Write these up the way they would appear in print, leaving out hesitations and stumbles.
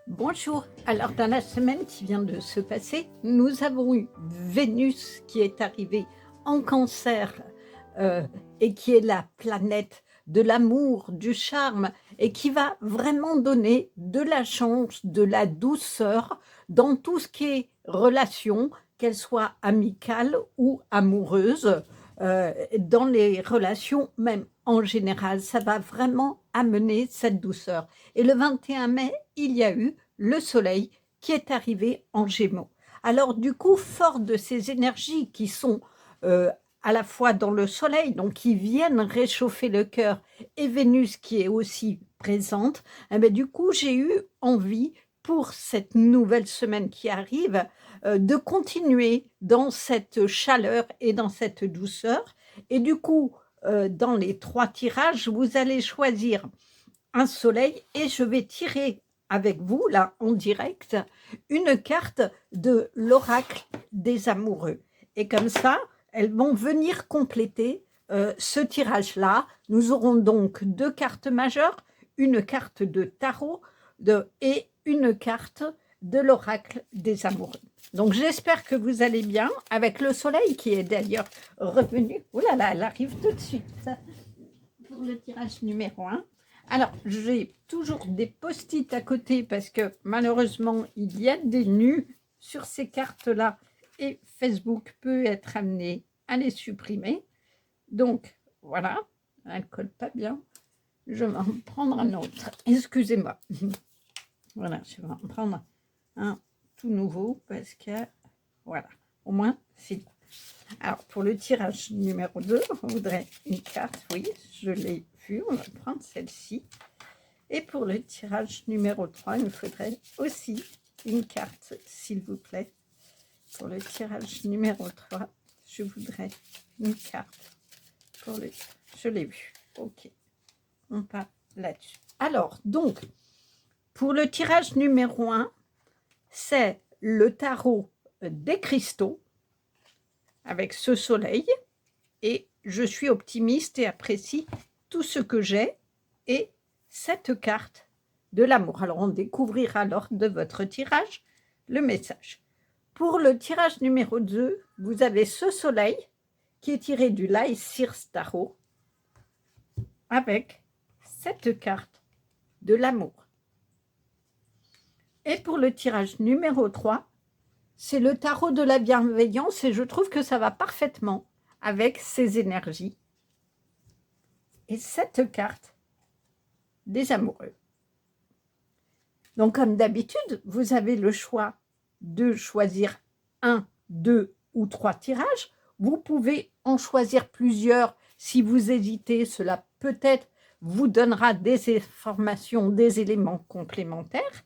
Bonjour. Alors, dans la semaine qui vient de se passer, nous avons eu Vénus qui est arrivée en Cancer euh, et qui est la planète de l'amour, du charme et qui va vraiment donner de la chance, de la douceur dans tout ce qui est relation, qu'elles soient amicales ou amoureuses, dans les relations même en général. Ça va vraiment amener cette douceur. Et le 21 mai, il y a eu le soleil qui est arrivé en Gémeaux. Alors du coup, fort de ces énergies qui sont à la fois dans le soleil, donc qui viennent réchauffer le cœur, et Vénus qui est aussi présente, eh bien, du coup, j'ai eu envie pour cette nouvelle semaine qui arrive de continuer dans cette chaleur et dans cette douceur. Et du coup, dans les trois tirages, vous allez choisir un soleil et je vais tirer avec vous, là, en direct, une carte de l'oracle des amoureux. Et comme ça, elles vont venir compléter ce tirage-là. Nous aurons donc deux cartes majeures, une carte de tarot et une carte de l'oracle des amoureux. Donc j'espère que vous allez bien avec le soleil qui est d'ailleurs revenu. Oh là là, elle arrive tout de suite pour le tirage numéro 1. Alors, j'ai toujours des post-it à côté parce que malheureusement, il y a des nus sur ces cartes-là et Facebook peut être amené à les supprimer. Donc, voilà, elle ne colle pas bien. Je vais en prendre un autre. Excusez-moi. Voilà, je vais en prendre un tout nouveau parce que, voilà, au moins, c'est... Alors, pour le tirage numéro 2, on voudrait une carte. Oui, je l'ai vue. On va prendre celle-ci. Et pour le tirage numéro 3, il me faudrait aussi une carte, s'il vous plaît. Pour le tirage numéro 3, je voudrais une carte. Je l'ai vu. OK. On part là-dessus. Alors, donc, pour le tirage numéro 1, c'est le tarot des cristaux avec ce soleil. Et je suis optimiste et apprécie tout ce que j'ai et cette carte de l'amour. Alors, on découvrira lors de votre tirage le message. Pour le tirage numéro 2, vous avez ce soleil qui est tiré du Lycir Tarot avec cette carte de l'amour. Et pour le tirage numéro 3, c'est le tarot de la bienveillance et je trouve que ça va parfaitement avec ces énergies. Et cette carte des amoureux. Donc, comme d'habitude, vous avez le choix de choisir un, deux ou trois tirages. Vous pouvez en choisir plusieurs. Si vous hésitez, cela peut-être vous donnera des informations, des éléments complémentaires.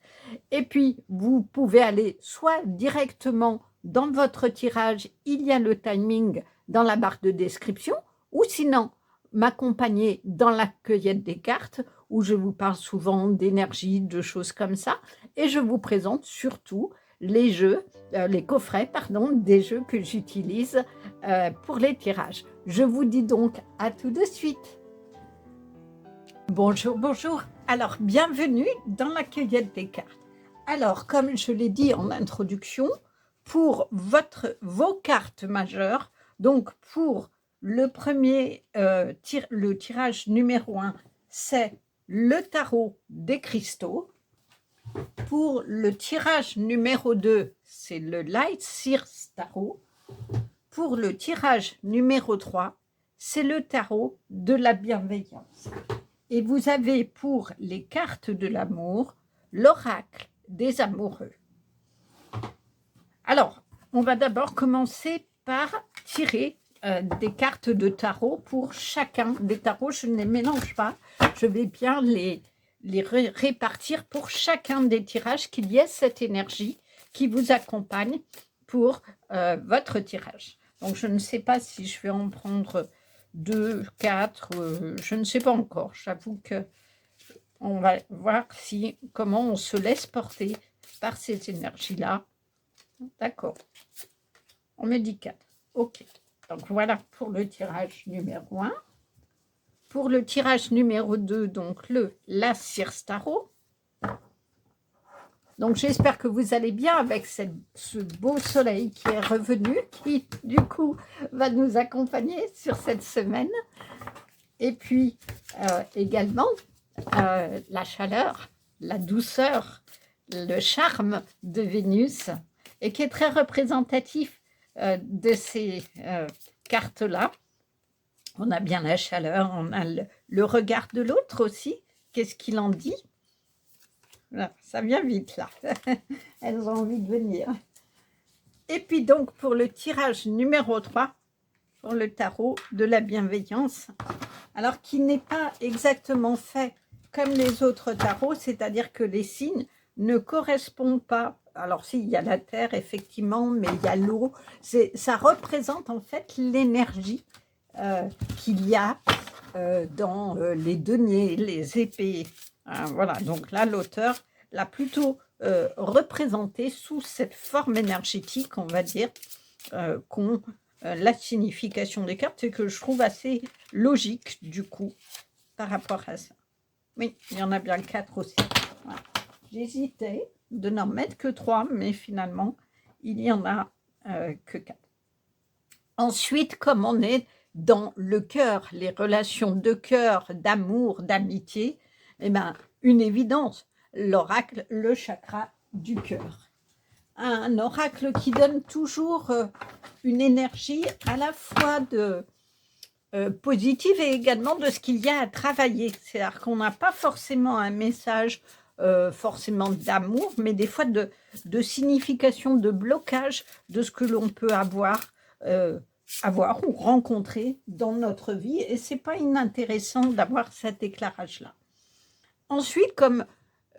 Et puis, vous pouvez aller soit directement dans votre tirage, il y a le timing dans la barre de description, ou sinon, m'accompagner dans la cueillette des cartes où je vous parle souvent d'énergie, de choses comme ça, et je vous présente surtout les jeux, les coffrets, pardon, des jeux que j'utilise pour les tirages. Je vous dis donc à tout de suite. Bonjour, bonjour. Alors, bienvenue dans la cueillette des cartes. Alors, comme je l'ai dit en introduction, pour vos cartes majeures, donc pour le premier, le tirage numéro 1, c'est le tarot des cristaux. Pour le tirage numéro 2, c'est le Light Sears Tarot. Pour le tirage numéro 3, c'est le tarot de la bienveillance. Et vous avez pour les cartes de l'amour, l'oracle des amoureux. Alors, on va d'abord commencer par tirer des cartes de tarot pour chacun des tarots. Je ne les mélange pas. Je vais bien les répartir pour chacun des tirages, qu'il y ait cette énergie qui vous accompagne pour votre tirage. Donc, je ne sais pas si je vais en prendre 2, 4, je ne sais pas encore. J'avoue que on va voir comment on se laisse porter par ces énergies-là. D'accord. On me dit 4. OK. Donc, voilà pour le tirage numéro 1. Pour le tirage numéro 2, donc la Circe Tarot. Donc j'espère que vous allez bien avec ce beau soleil qui est revenu, qui du coup va nous accompagner sur cette semaine. Et puis également la chaleur, la douceur, le charme de Vénus, et qui est très représentatif de ces cartes-là. On a bien la chaleur, on a le regard de l'autre aussi. Qu'est-ce qu'il en dit? Là, ça vient vite là. Elles ont envie de venir. Et puis donc pour le tirage numéro 3, pour le tarot de la bienveillance, alors qui n'est pas exactement fait comme les autres tarots, c'est-à-dire que les signes ne correspondent pas. Alors si, il y a la terre effectivement, mais il y a l'eau. Ça représente en fait l'énergie qu'il y a dans les deniers, les épées. Voilà, donc là, l'auteur l'a plutôt représenté sous cette forme énergétique, on va dire, qu'ont la signification des cartes, et que je trouve assez logique, du coup, par rapport à ça. Oui, il y en a bien 4 aussi. Voilà. J'hésitais de n'en mettre que 3, mais finalement, il n'y en a que 4. Ensuite, comme on est dans le cœur, les relations de cœur, d'amour, d'amitié, eh ben, une évidence, l'oracle, le chakra du cœur. Un oracle qui donne toujours une énergie à la fois de positive et également de ce qu'il y a à travailler. C'est-à-dire qu'on n'a pas forcément un message forcément d'amour, mais des fois de signification, de blocage de ce que l'on peut avoir ou rencontrer dans notre vie, et c'est pas inintéressant d'avoir cet éclairage-là. Ensuite, comme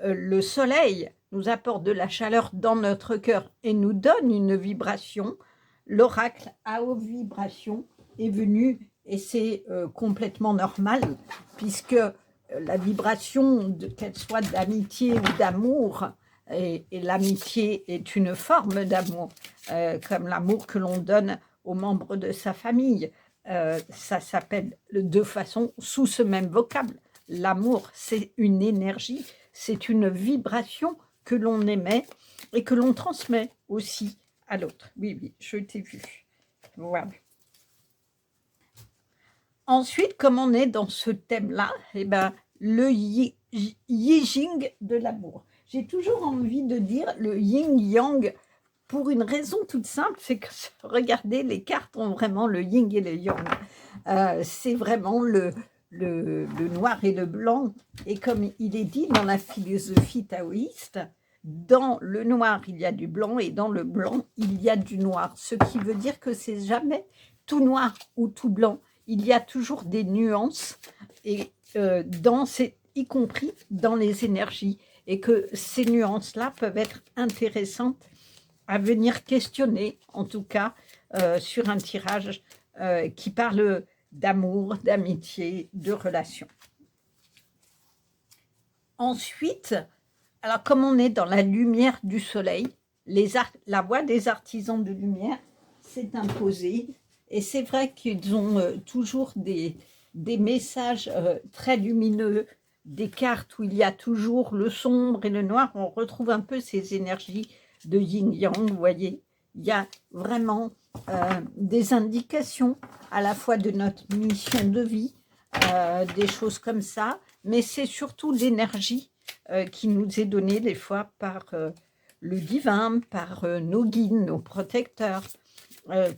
le soleil nous apporte de la chaleur dans notre cœur et nous donne une vibration, l'oracle à haute vibration est venu, et c'est complètement normal, puisque la vibration, qu'elle soit d'amitié ou d'amour, et l'amitié est une forme d'amour, comme l'amour que l'on donne aux membres de sa famille. Ça s'appelle de façon sous ce même vocable. L'amour, c'est une énergie, c'est une vibration que l'on émet et que l'on transmet aussi à l'autre. Oui, oui, je t'ai vu. Voilà. Ensuite, comme on est dans ce thème-là, eh ben, le Yi-Jing de l'amour. J'ai toujours envie de dire le yin-yang pour une raison toute simple, c'est que regardez, les cartes ont vraiment le yin et le yang. C'est vraiment le noir et le blanc. Et comme il est dit dans la philosophie taoïste, dans le noir, il y a du blanc, et dans le blanc, il y a du noir. Ce qui veut dire que c'est jamais tout noir ou tout blanc. Il y a toujours des nuances, et y compris dans les énergies. Et que ces nuances-là peuvent être intéressantes à venir questionner, en tout cas, sur un tirage qui parle d'amour, d'amitié, de relations. Ensuite, alors comme on est dans la lumière du soleil, la voix des artisans de lumière s'est imposée, et c'est vrai qu'ils ont toujours des messages très lumineux, des cartes où il y a toujours le sombre et le noir. On retrouve un peu ces énergies de yin-yang, vous voyez. Il y a vraiment des indications à la fois de notre mission de vie, des choses comme ça, mais c'est surtout l'énergie qui nous est donnée des fois par le divin, par nos guides, nos protecteurs.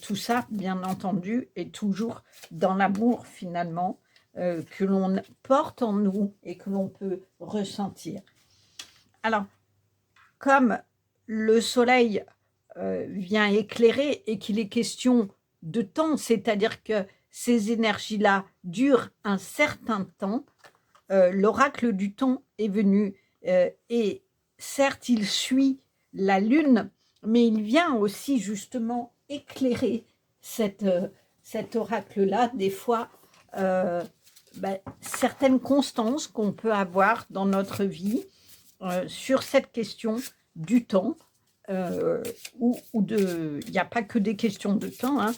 Tout ça, bien entendu, est toujours dans l'amour finalement que l'on porte en nous et que l'on peut ressentir. Alors, comme le soleil vient éclairer et qu'il est question de temps, c'est-à-dire que ces énergies-là durent un certain temps, l'oracle du temps est venu, et certes il suit la lune, mais il vient aussi justement éclairer cet oracle-là, des fois certaines constances qu'on peut avoir dans notre vie sur cette question du temps, il n'y a pas que des questions de temps, hein.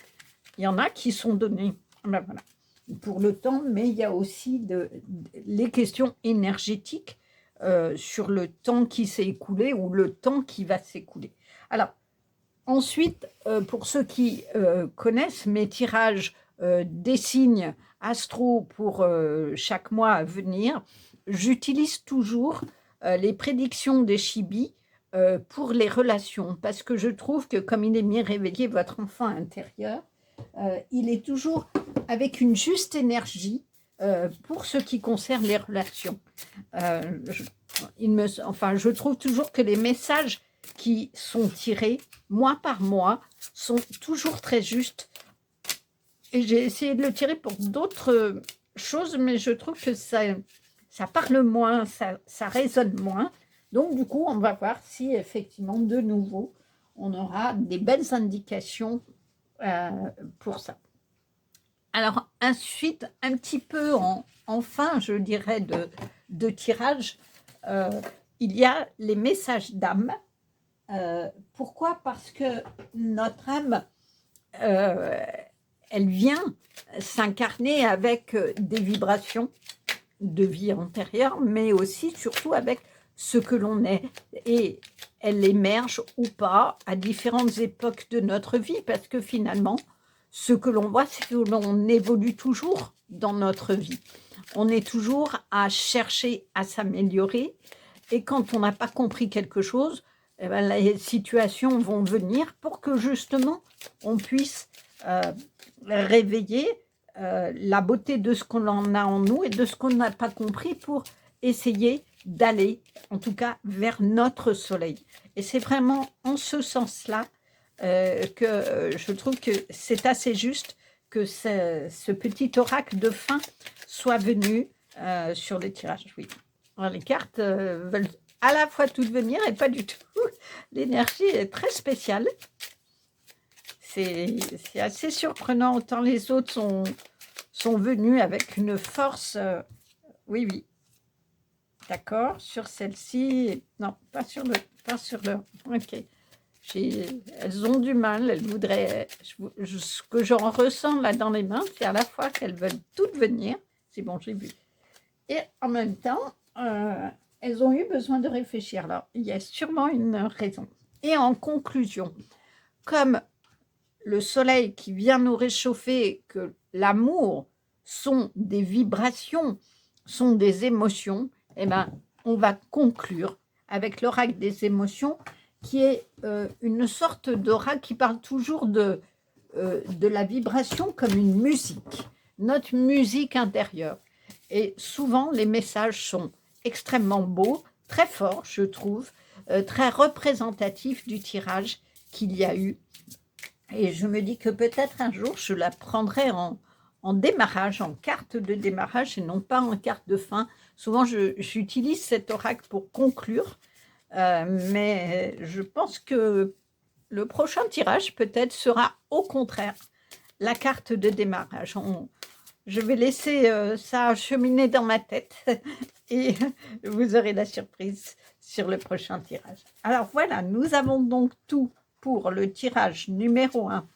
Il y en a qui sont données voilà, pour le temps, mais il y a aussi les questions énergétiques sur le temps qui s'est écoulé ou le temps qui va s'écouler. Alors, ensuite, pour ceux qui connaissent mes tirages des signes astro pour chaque mois à venir, j'utilise toujours les prédictions des chibis pour les relations, parce que je trouve que comme il est bien réveillé, votre enfant intérieur, il est toujours avec une juste énergie pour ce qui concerne les relations. Je trouve toujours que les messages qui sont tirés mois par mois sont toujours très justes. Et j'ai essayé de le tirer pour d'autres choses, mais je trouve que ça parle moins, ça résonne moins. Donc, du coup, on va voir si effectivement, de nouveau, on aura des belles indications pour ça. Alors, ensuite, un petit peu en fin, je dirais, de tirage, il y a les messages d'âme. Pourquoi? Parce que notre âme, elle vient s'incarner avec des vibrations de vie antérieure, mais aussi, surtout, avec ce que l'on est. Et elle émerge ou pas à différentes époques de notre vie, parce que finalement, ce que l'on voit, c'est que l'on évolue toujours dans notre vie. On est toujours à chercher à s'améliorer. Et quand on n'a pas compris quelque chose, eh ben, les situations vont venir pour que justement, on puisse réveiller la beauté de ce qu'on en a en nous et de ce qu'on n'a pas compris pour essayer d'aller, en tout cas, vers notre soleil. Et c'est vraiment en ce sens-là que je trouve que c'est assez juste que ce petit oracle de fin soit venu sur les tirages. Oui. Alors, les cartes veulent à la fois tout devenir et pas du tout. L'énergie est très spéciale. C'est assez surprenant. Autant les autres sont venus avec une force. Oui, oui. D'accord. Sur celle-ci. Non, pas sur le. Ok. Elles ont du mal. Elles voudraient. Ce que j'en ressens là dans les mains, c'est à la fois qu'elles veulent toutes venir. C'est bon, j'ai vu. Et en même temps, elles ont eu besoin de réfléchir. Alors, il y a sûrement une raison. Et en conclusion, comme le soleil qui vient nous réchauffer, que l'amour sont des vibrations, sont des émotions, eh ben, on va conclure avec l'oracle des émotions, qui est une sorte d'oracle qui parle toujours de la vibration comme une musique, notre musique intérieure. Et souvent, les messages sont extrêmement beaux, très forts, je trouve, très représentatifs du tirage qu'il y a eu. Et je me dis que peut-être un jour, je la prendrai en démarrage, en carte de démarrage et non pas en carte de fin. Souvent, j'utilise cet oracle pour conclure, mais je pense que le prochain tirage peut-être sera au contraire la carte de démarrage. Je vais laisser ça cheminer dans ma tête et vous aurez la surprise sur le prochain tirage. Alors voilà, nous avons donc tout pour le tirage numéro 1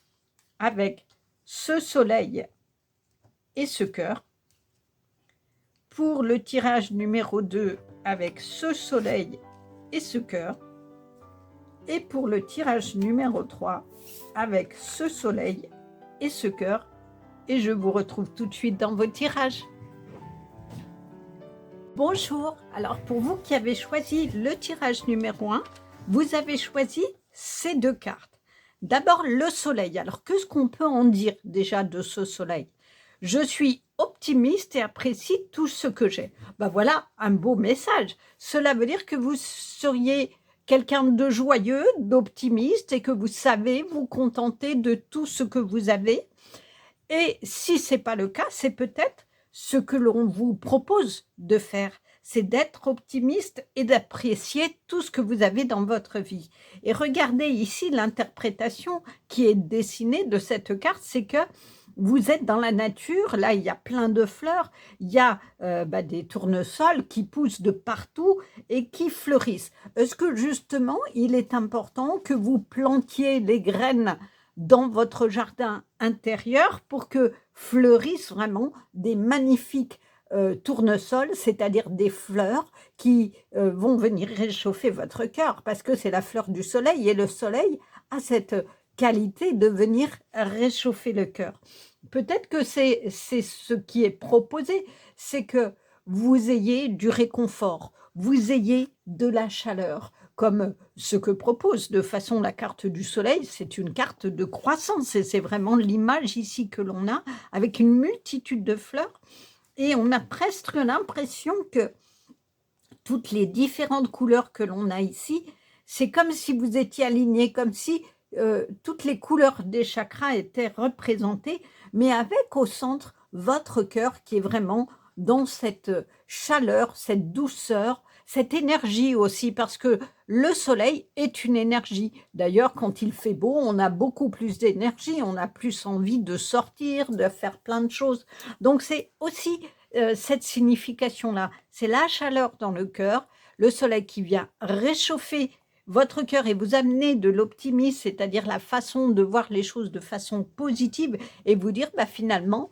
avec ce soleil et ce cœur. Pour le tirage numéro 2 avec ce soleil et ce cœur. Et pour le tirage numéro 3 avec ce soleil et ce cœur. Et je vous retrouve tout de suite dans vos tirages. Bonjour, alors pour vous qui avez choisi le tirage numéro 1, vous avez choisi ces deux cartes. D'abord le soleil. Alors qu'est-ce qu'on peut en dire déjà de ce soleil? Je suis optimiste et apprécie tout ce que j'ai. Ben voilà un beau message. Cela veut dire que vous seriez quelqu'un de joyeux, d'optimiste et que vous savez vous contenter de tout ce que vous avez. Et si ce n'est pas le cas, c'est peut-être ce que l'on vous propose de faire, c'est d'être optimiste et d'apprécier tout ce que vous avez dans votre vie. Et regardez ici l'interprétation qui est dessinée de cette carte, c'est que vous êtes dans la nature, là il y a plein de fleurs, il y a des tournesols qui poussent de partout et qui fleurissent. Est-ce que justement il est important que vous plantiez les graines dans votre jardin intérieur pour que fleurissent vraiment des magnifiques tournesol, c'est-à-dire des fleurs qui vont venir réchauffer votre cœur, parce que c'est la fleur du soleil, et le soleil a cette qualité de venir réchauffer le cœur. Peut-être que c'est ce qui est proposé, c'est que vous ayez du réconfort, vous ayez de la chaleur, comme ce que propose de façon la carte du soleil, c'est une carte de croissance, et c'est vraiment l'image ici que l'on a, avec une multitude de fleurs, et on a presque l'impression que toutes les différentes couleurs que l'on a ici, c'est comme si vous étiez aligné, comme si toutes les couleurs des chakras étaient représentées, mais avec au centre votre cœur qui est vraiment dans cette chaleur, cette douceur, cette énergie aussi, parce que le soleil est une énergie. D'ailleurs, quand il fait beau, on a beaucoup plus d'énergie, on a plus envie de sortir, de faire plein de choses. Donc c'est aussi cette signification-là. C'est la chaleur dans le cœur, le soleil qui vient réchauffer votre cœur et vous amener de l'optimisme, c'est-à-dire la façon de voir les choses de façon positive et vous dire, bah, finalement,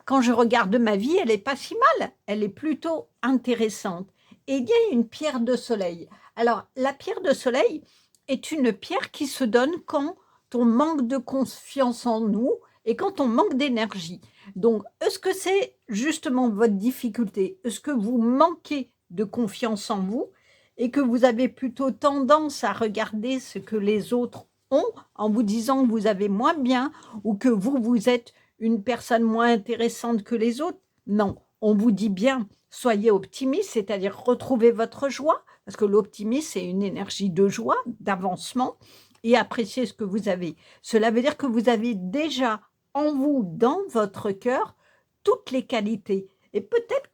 quand je regarde ma vie, elle n'est pas si mal, elle est plutôt intéressante. Et il y a une pierre de soleil. Alors, la pierre de soleil est une pierre qui se donne quand on manque de confiance en nous et quand on manque d'énergie. Donc, est-ce que c'est justement votre difficulté? Est-ce que vous manquez de confiance en vous et que vous avez plutôt tendance à regarder ce que les autres ont en vous disant que vous avez moins bien ou que vous êtes une personne moins intéressante que les autres? Non, on vous dit bien, soyez optimiste, c'est-à-dire retrouvez votre joie, parce que l'optimisme, c'est une énergie de joie, d'avancement, et appréciez ce que vous avez. Cela veut dire que vous avez déjà en vous, dans votre cœur, toutes les qualités. Et peut-être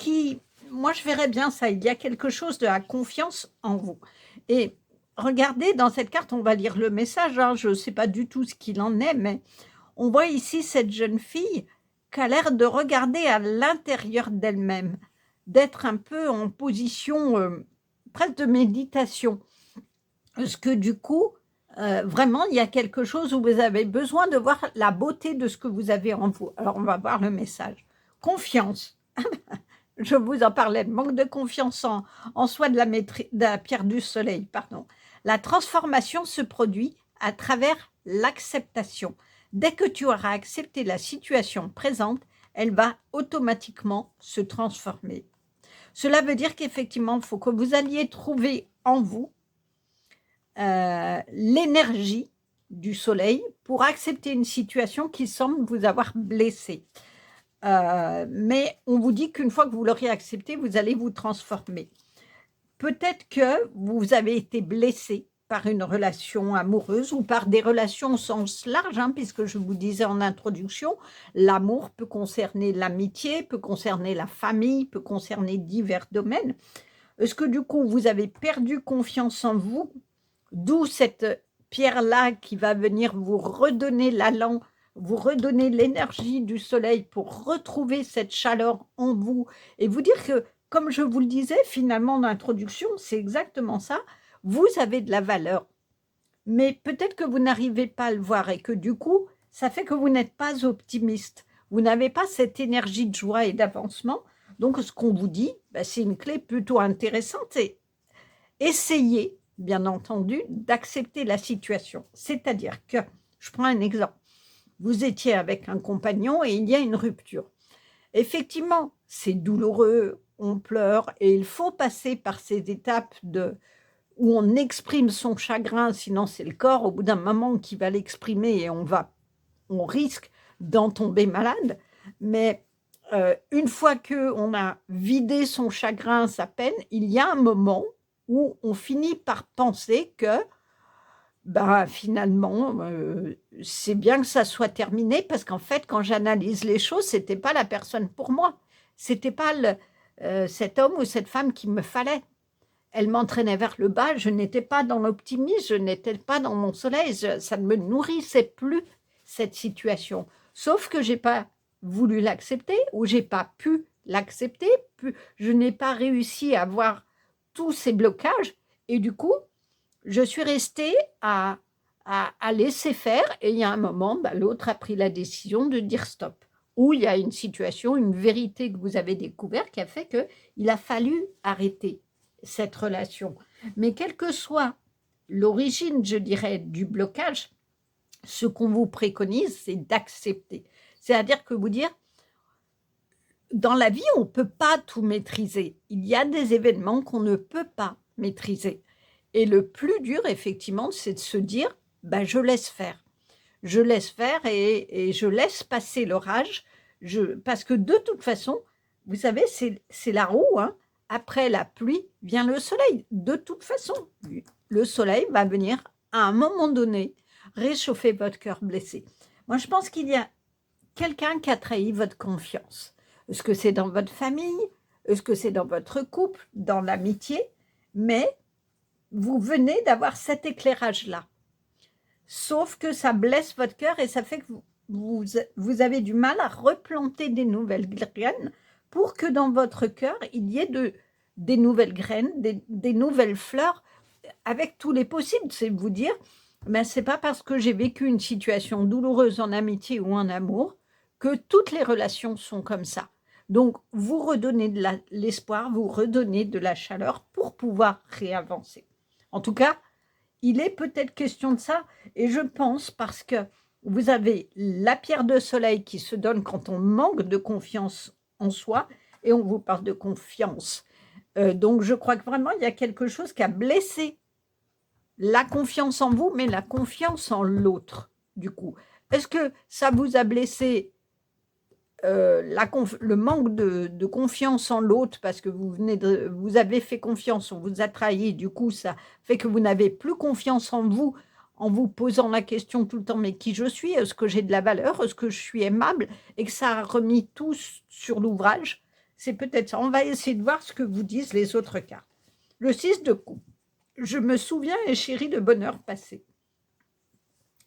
moi je verrais bien ça, il y a quelque chose de la confiance en vous. Et regardez, dans cette carte, on va lire le message, hein, je ne sais pas du tout ce qu'il en est, mais on voit ici cette jeune fille qui a l'air de regarder à l'intérieur d'elle-même, d'être un peu en position presque de méditation. Parce que du coup, vraiment, il y a quelque chose où vous avez besoin de voir la beauté de ce que vous avez en vous. Alors, on va voir le message. Confiance. Je vous en parlais, le manque de confiance en soi de la pierre du soleil, pardon. La transformation se produit à travers l'acceptation. Dès que tu auras accepté la situation présente, elle va automatiquement se transformer. Cela veut dire qu'effectivement, il faut que vous alliez trouver en vous l'énergie du soleil pour accepter une situation qui semble vous avoir blessé. Mais on vous dit qu'une fois que vous l'aurez accepté, vous allez vous transformer. Peut-être que vous avez été blessé par une relation amoureuse ou par des relations au sens large, hein, puisque je vous disais en introduction, l'amour peut concerner l'amitié, peut concerner la famille, peut concerner divers domaines. Est-ce que du coup, vous avez perdu confiance en vous, d'où cette pierre-là qui va venir vous redonner l'allant, vous redonner l'énergie du soleil pour retrouver cette chaleur en vous et vous dire que, comme je vous le disais finalement en introduction, c'est exactement ça, vous avez de la valeur. Mais peut-être que vous n'arrivez pas à le voir et que du coup, ça fait que vous n'êtes pas optimiste. Vous n'avez pas cette énergie de joie et d'avancement. Donc, ce qu'on vous dit, c'est une clé plutôt intéressante, c'est essayer, bien entendu, d'accepter la situation. C'est-à-dire que, je prends un exemple, vous étiez avec un compagnon et il y a une rupture. Effectivement, c'est douloureux, on pleure et il faut passer par ces étapes où on exprime son chagrin, sinon c'est le corps au bout d'un moment qui va l'exprimer et on risque d'en tomber malade. Mais une fois qu'on a vidé son chagrin, sa peine, il y a un moment où on finit par penser que finalement, c'est bien que ça soit terminé parce qu'en fait, quand j'analyse les choses, c'était pas la personne pour moi. C'était pas cet homme ou cette femme qu'il me fallait. Elle m'entraînait vers le bas, je n'étais pas dans l'optimisme, je n'étais pas dans mon soleil, ça ne me nourrissait plus, cette situation. Sauf que j'ai pas voulu l'accepter ou j'ai pas pu l'accepter, je n'ai pas réussi à voir tous ces blocages et du coup, je suis restée à laisser faire et il y a un moment, l'autre a pris la décision de dire stop. ou il y a une situation, une vérité que vous avez découverte qui a fait qu'il a fallu arrêter cette relation. Mais quelle que soit l'origine, je dirais, du blocage, ce qu'on vous préconise, c'est d'accepter. C'est-à-dire que vous dire, dans la vie, on ne peut pas tout maîtriser. Il y a des événements qu'on ne peut pas maîtriser. Et le plus dur, effectivement, c'est de se dire, bah, je laisse faire. Je laisse faire et je laisse passer l'orage. Parce que de toute façon, vous savez, c'est la roue, hein. Après la pluie vient le soleil. De toute façon, le soleil va venir à un moment donné réchauffer votre cœur blessé. Moi, je pense qu'il y a quelqu'un qui a trahi votre confiance. Est-ce que c'est dans votre famille? Est-ce que c'est dans votre couple? Dans l'amitié? Mais vous venez d'avoir cet éclairage-là. Sauf que ça blesse votre cœur et ça fait que vous avez du mal à replanter des nouvelles graines pour que dans votre cœur, il y ait des nouvelles graines, des nouvelles fleurs avec tous les possibles. C'est vous dire, mais c'est pas parce que j'ai vécu une situation douloureuse en amitié ou en amour que toutes les relations sont comme ça. Donc, vous redonnez de l'espoir, vous redonnez de la chaleur pour pouvoir réavancer. En tout cas, il est peut-être question de ça, et je pense parce que vous avez la pierre de soleil qui se donne quand on manque de confiance en soi, et on vous parle de confiance. Donc, je crois que vraiment, il y a quelque chose qui a blessé la confiance en vous, mais la confiance en l'autre, du coup. Est-ce que ça vous a blessé le manque de confiance en l'autre parce que vous avez fait confiance, on vous a trahi, du coup ça fait que vous n'avez plus confiance en vous posant la question tout le temps, mais qui je suis? Est-ce que j'ai de la valeur? Est-ce que je suis aimable? Et que ça a remis tout sur l'ouvrage? C'est peut-être ça. On va essayer de voir ce que vous disent les autres cartes. Le 6 de coupe. Je me souviens et chéris de bonheur passé.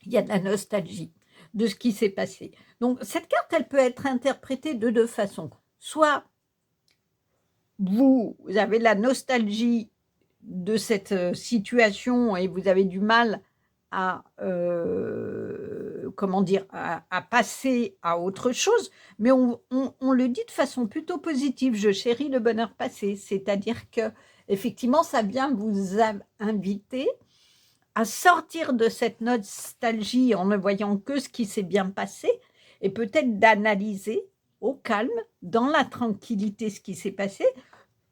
Il y a de la nostalgie de ce qui s'est passé. Donc, cette carte, elle peut être interprétée de deux façons. Soit vous avez la nostalgie de cette situation et vous avez du mal à, comment dire, à passer à autre chose, mais on le dit de façon plutôt positive. Je chéris le bonheur passé, c'est-à-dire que effectivement, ça vient vous inviter à sortir de cette nostalgie en ne voyant que ce qui s'est bien passé et peut-être d'analyser au calme, dans la tranquillité, ce qui s'est passé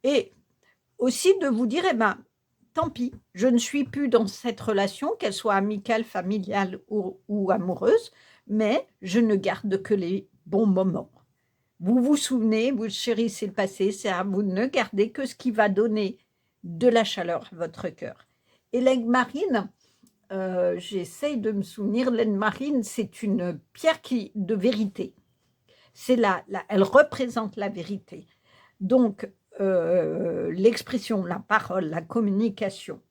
et aussi de vous dire, eh ben, tant pis, je ne suis plus dans cette relation, qu'elle soit amicale, familiale ou amoureuse, mais je ne garde que les bons moments. Vous vous souvenez, vous chérissez le passé, c'est à vous de ne garder que ce qui va donner de la chaleur à votre cœur. Et l'aigle marine, j'essaye de me souvenir, l'aigle marine, c'est une pierre de vérité. Elle représente la vérité. Donc, l'expression, la parole, la communication.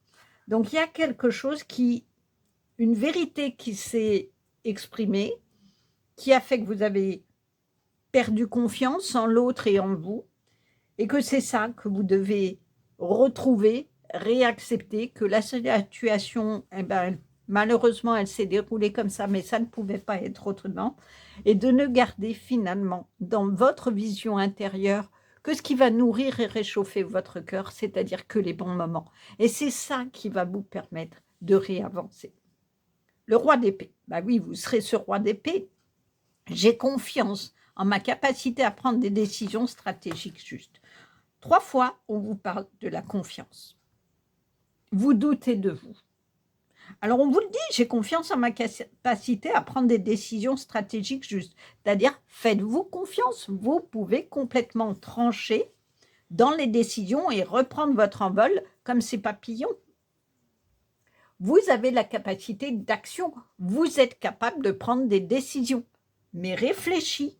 Donc, il y a quelque chose une vérité qui s'est exprimée, qui a fait que vous avez perdu confiance en l'autre et en vous, et que c'est ça que vous devez retrouver, réaccepter, que la situation, eh ben, malheureusement, elle s'est déroulée comme ça, mais ça ne pouvait pas être autrement, et de ne garder finalement dans votre vision intérieure que ce qui va nourrir et réchauffer votre cœur, c'est-à-dire que les bons moments. Et c'est ça qui va vous permettre de réavancer. Le roi d'épée, bah oui, vous serez ce roi d'épée. J'ai confiance en ma capacité à prendre des décisions stratégiques justes. 3 fois, on vous parle de la confiance. Vous doutez de vous. Alors, on vous le dit, j'ai confiance en ma capacité à prendre des décisions stratégiques justes. C'est-à-dire, faites-vous confiance. Vous pouvez complètement trancher dans les décisions et reprendre votre envol comme ces papillons. Vous avez la capacité d'action. Vous êtes capable de prendre des décisions, mais réfléchies.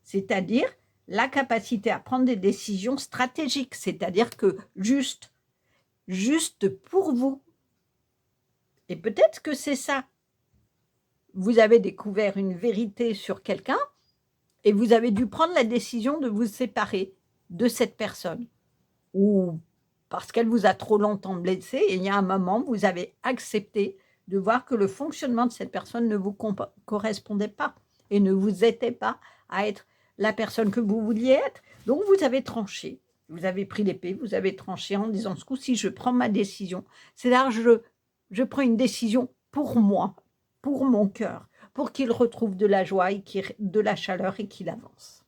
C'est-à-dire la capacité à prendre des décisions stratégiques. C'est-à-dire que juste pour vous. Et peut-être que c'est ça. Vous avez découvert une vérité sur quelqu'un et vous avez dû prendre la décision de vous séparer de cette personne. Ou parce qu'elle vous a trop longtemps blessé et il y a un moment, vous avez accepté de voir que le fonctionnement de cette personne ne vous correspondait pas. et ne vous aidait pas à être la personne que vous vouliez être. Donc, vous avez tranché, vous avez pris l'épée, vous avez tranché en disant, ce coup-ci, je prends ma décision. C'est-à-dire, je prends une décision pour moi, pour mon cœur, pour qu'il retrouve de la joie, et de la chaleur et qu'il avance.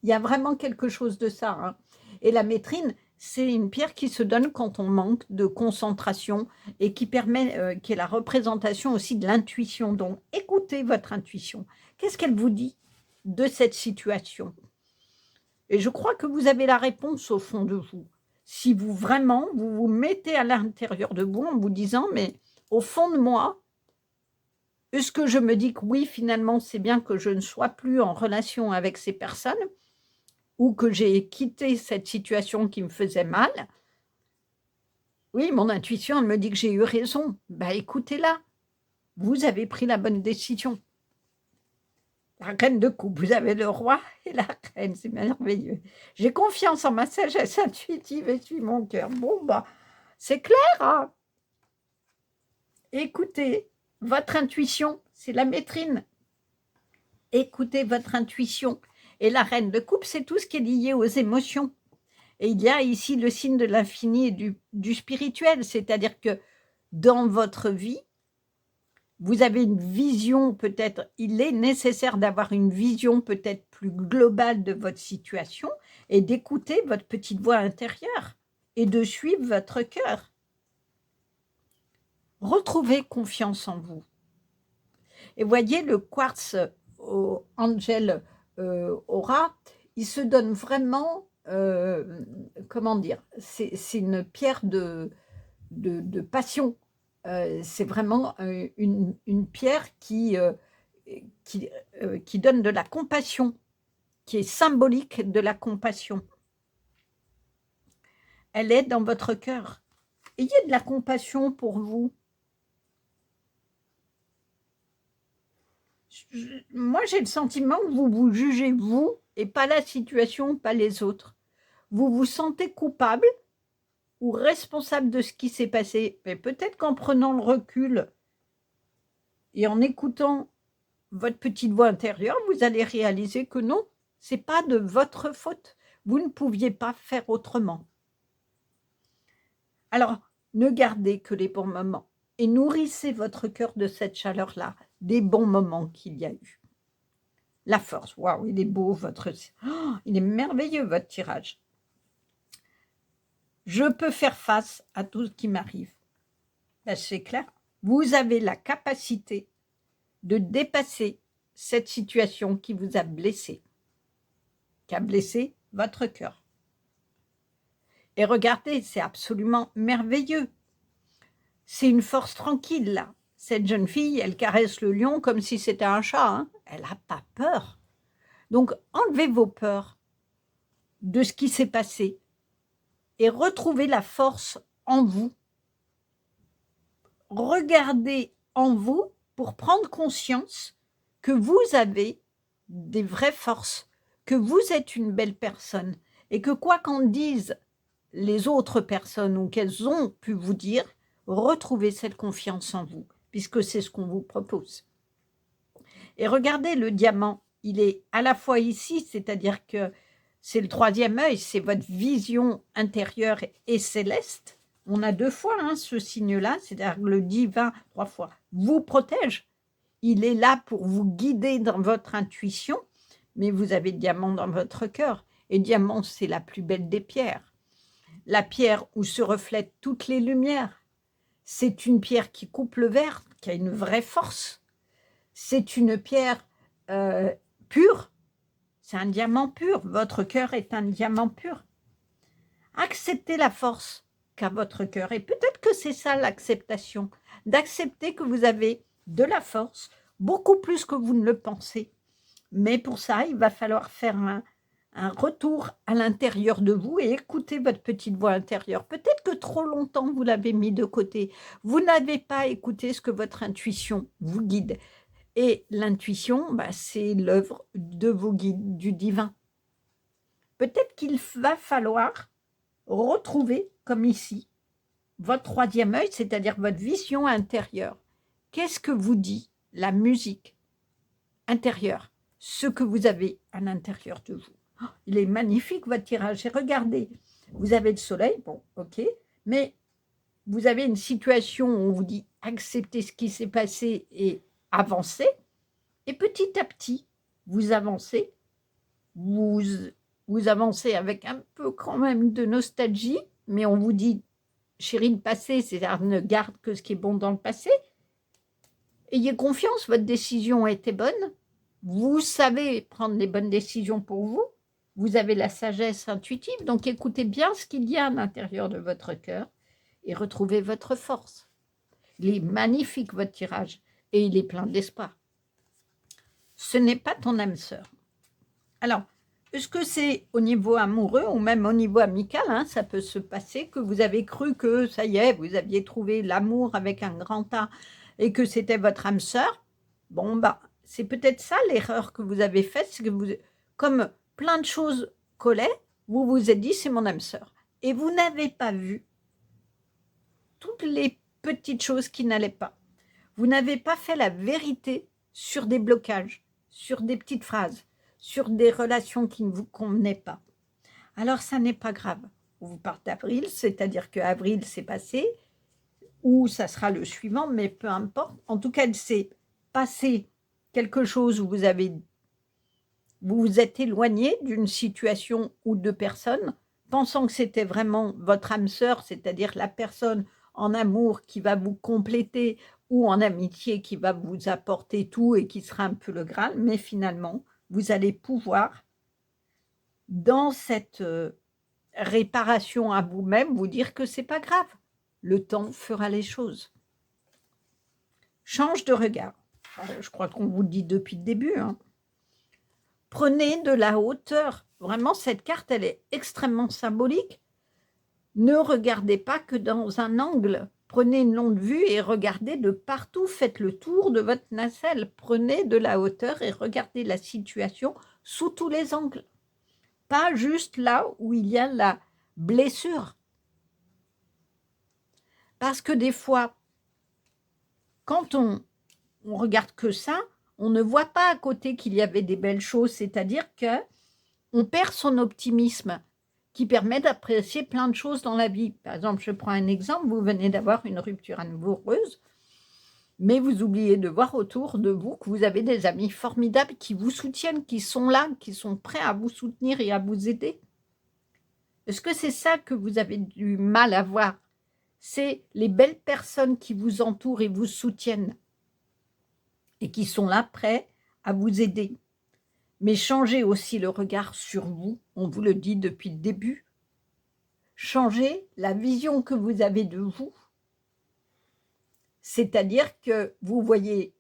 Il y a vraiment quelque chose de ça, hein. Et la métrine, c'est une pierre qui se donne quand on manque de concentration et qui permet, qui est la représentation aussi de l'intuition. Donc, écoutez votre intuition. Qu'est-ce qu'elle vous dit de cette situation? Et je crois que vous avez la réponse au fond de vous. Si vous vraiment, vous vous mettez à l'intérieur de vous en vous disant, mais au fond de moi, est-ce que je me dis que oui, finalement, c'est bien que je ne sois plus en relation avec ces personnes ou que j'ai quitté cette situation qui me faisait mal? Oui, mon intuition, elle me dit que j'ai eu raison. Bah, écoutez-la, vous avez pris la bonne décision. La reine de coupe, vous avez le roi et la reine, c'est merveilleux. J'ai confiance en ma sagesse intuitive et suis mon cœur. Bon, bah, c'est clair, hein? Écoutez, votre intuition, c'est la métrine. Écoutez votre intuition. Et la reine de coupe, c'est tout ce qui est lié aux émotions. Et il y a ici le signe de l'infini et du spirituel, c'est-à-dire que dans votre vie, vous avez une vision peut-être, il est nécessaire d'avoir une vision peut-être plus globale de votre situation et d'écouter votre petite voix intérieure et de suivre votre cœur. Retrouvez confiance en vous. Et voyez, le quartz Angel Aura, il se donne vraiment, comment dire, c'est une pierre de passion. C'est vraiment une pierre qui donne de la compassion, qui est symbolique de la compassion. Elle est dans votre cœur. Ayez de la compassion pour vous. Moi, j'ai le sentiment que vous vous jugez vous et pas la situation, pas les autres. Vous vous sentez coupable ou responsable de ce qui s'est passé. Mais peut-être qu'en prenant le recul et en écoutant votre petite voix intérieure, vous allez réaliser que non, ce n'est pas de votre faute. Vous ne pouviez pas faire autrement. Alors, ne gardez que les bons moments et nourrissez votre cœur de cette chaleur-là, des bons moments qu'il y a eu. La force, waouh, il est beau, il est merveilleux, votre tirage. Je peux faire face à tout ce qui m'arrive. Ben, c'est clair. Vous avez la capacité de dépasser cette situation qui vous a blessé, qui a blessé votre cœur. Et regardez, c'est absolument merveilleux. C'est une force tranquille, là. Cette jeune fille, elle caresse le lion comme si c'était un chat, hein. Elle n'a pas peur. Donc, enlevez vos peurs de ce qui s'est passé et retrouvez la force en vous. Regardez en vous pour prendre conscience que vous avez des vraies forces, que vous êtes une belle personne et que quoi qu'en disent les autres personnes ou qu'elles ont pu vous dire, retrouvez cette confiance en vous, puisque c'est ce qu'on vous propose. Et regardez le diamant, il est à la fois ici, c'est-à-dire que c'est le troisième œil, c'est votre vision intérieure et céleste. On a deux fois ce signe-là, c'est-à-dire que le divin, trois fois, vous protège. Il est là pour vous guider dans votre intuition, mais vous avez le diamant dans votre cœur. Et diamant, c'est la plus belle des pierres. La pierre où se reflètent toutes les lumières. C'est une pierre qui coupe le verre, qui a une vraie force. C'est une pierre pure. C'est un diamant pur. Votre cœur est un diamant pur. Acceptez la force qu'a votre cœur. Et peut-être que c'est ça l'acceptation. D'accepter que vous avez de la force, beaucoup plus que vous ne le pensez. Mais pour ça, il va falloir faire un retour à l'intérieur de vous et écouter votre petite voix intérieure. Peut-être que trop longtemps, vous l'avez mis de côté. Vous n'avez pas écouté ce que votre intuition vous guide. Et l'intuition, c'est l'œuvre de vos guides, du divin. Peut-être qu'il va falloir retrouver, comme ici, votre troisième œil, c'est-à-dire votre vision intérieure. Qu'est-ce que vous dit la musique intérieure? ce que vous avez à l'intérieur de vous. Oh, il est magnifique votre tirage. Et regardez, vous avez le soleil, bon, ok, mais vous avez une situation où on vous dit acceptez ce qui s'est passé et avancez. Et petit à petit, vous avancez, vous, vous avancez avec un peu quand même de nostalgie, mais on vous dit chérie, le passé, c'est-à-dire ne garde que ce qui est bon dans le passé. Ayez confiance, votre décision était bonne. Vous savez prendre les bonnes décisions pour vous. Vous avez la sagesse intuitive, donc écoutez bien ce qu'il y a à l'intérieur de votre cœur et retrouvez votre force. Il est magnifique, votre tirage, et il est plein d'espoir. Ce n'est pas ton âme sœur. Alors, est-ce que c'est au niveau amoureux ou même au niveau amical, hein, ça peut se passer que vous avez cru que, ça y est, vous aviez trouvé l'amour avec un grand A et que c'était votre âme sœur? Bon, bah, c'est peut-être ça l'erreur que vous avez faite, c'est que vous, comme plein de choses collaient, vous vous êtes dit, c'est mon âme sœur. Et vous n'avez pas vu toutes les petites choses qui n'allaient pas. Vous n'avez pas fait la vérité sur des blocages, sur des petites phrases, sur des relations qui ne vous convenaient pas. Alors, ça n'est pas grave. Vous partez avril, c'est-à-dire que avril s'est passé, ou ça sera le suivant, mais peu importe. En tout cas, il s'est passé quelque chose où vous vous êtes éloigné d'une situation ou de personnes, pensant que c'était vraiment votre âme sœur, c'est-à-dire la personne en amour qui va vous compléter ou en amitié qui va vous apporter tout et qui sera un peu le Graal, mais finalement, vous allez pouvoir, dans cette réparation à vous-même, vous dire que c'est pas grave. Le temps fera les choses. Change de regard. Je crois qu'on vous le dit depuis le début, hein. Prenez de la hauteur. Vraiment, cette carte, elle est extrêmement symbolique. Ne regardez pas que dans un angle. Prenez une longue vue et regardez de partout. Faites le tour de votre nacelle. Prenez de la hauteur et regardez la situation sous tous les angles. Pas juste là où il y a la blessure. Parce que des fois, quand on regarde que ça, on ne voit pas à côté qu'il y avait des belles choses. C'est-à-dire qu'on perd son optimisme qui permet d'apprécier plein de choses dans la vie. Par exemple, je prends un exemple, vous venez d'avoir une rupture amoureuse, mais vous oubliez de voir autour de vous que vous avez des amis formidables qui vous soutiennent, qui sont là, qui sont prêts à vous soutenir et à vous aider. Est-ce que c'est ça que vous avez du mal à voir? C'est les belles personnes qui vous entourent et vous soutiennent et qui sont là prêts à vous aider. Mais changez aussi le regard sur vous, on vous le dit depuis le début. Changez la vision que vous avez de vous. C'est-à-dire que vous voyez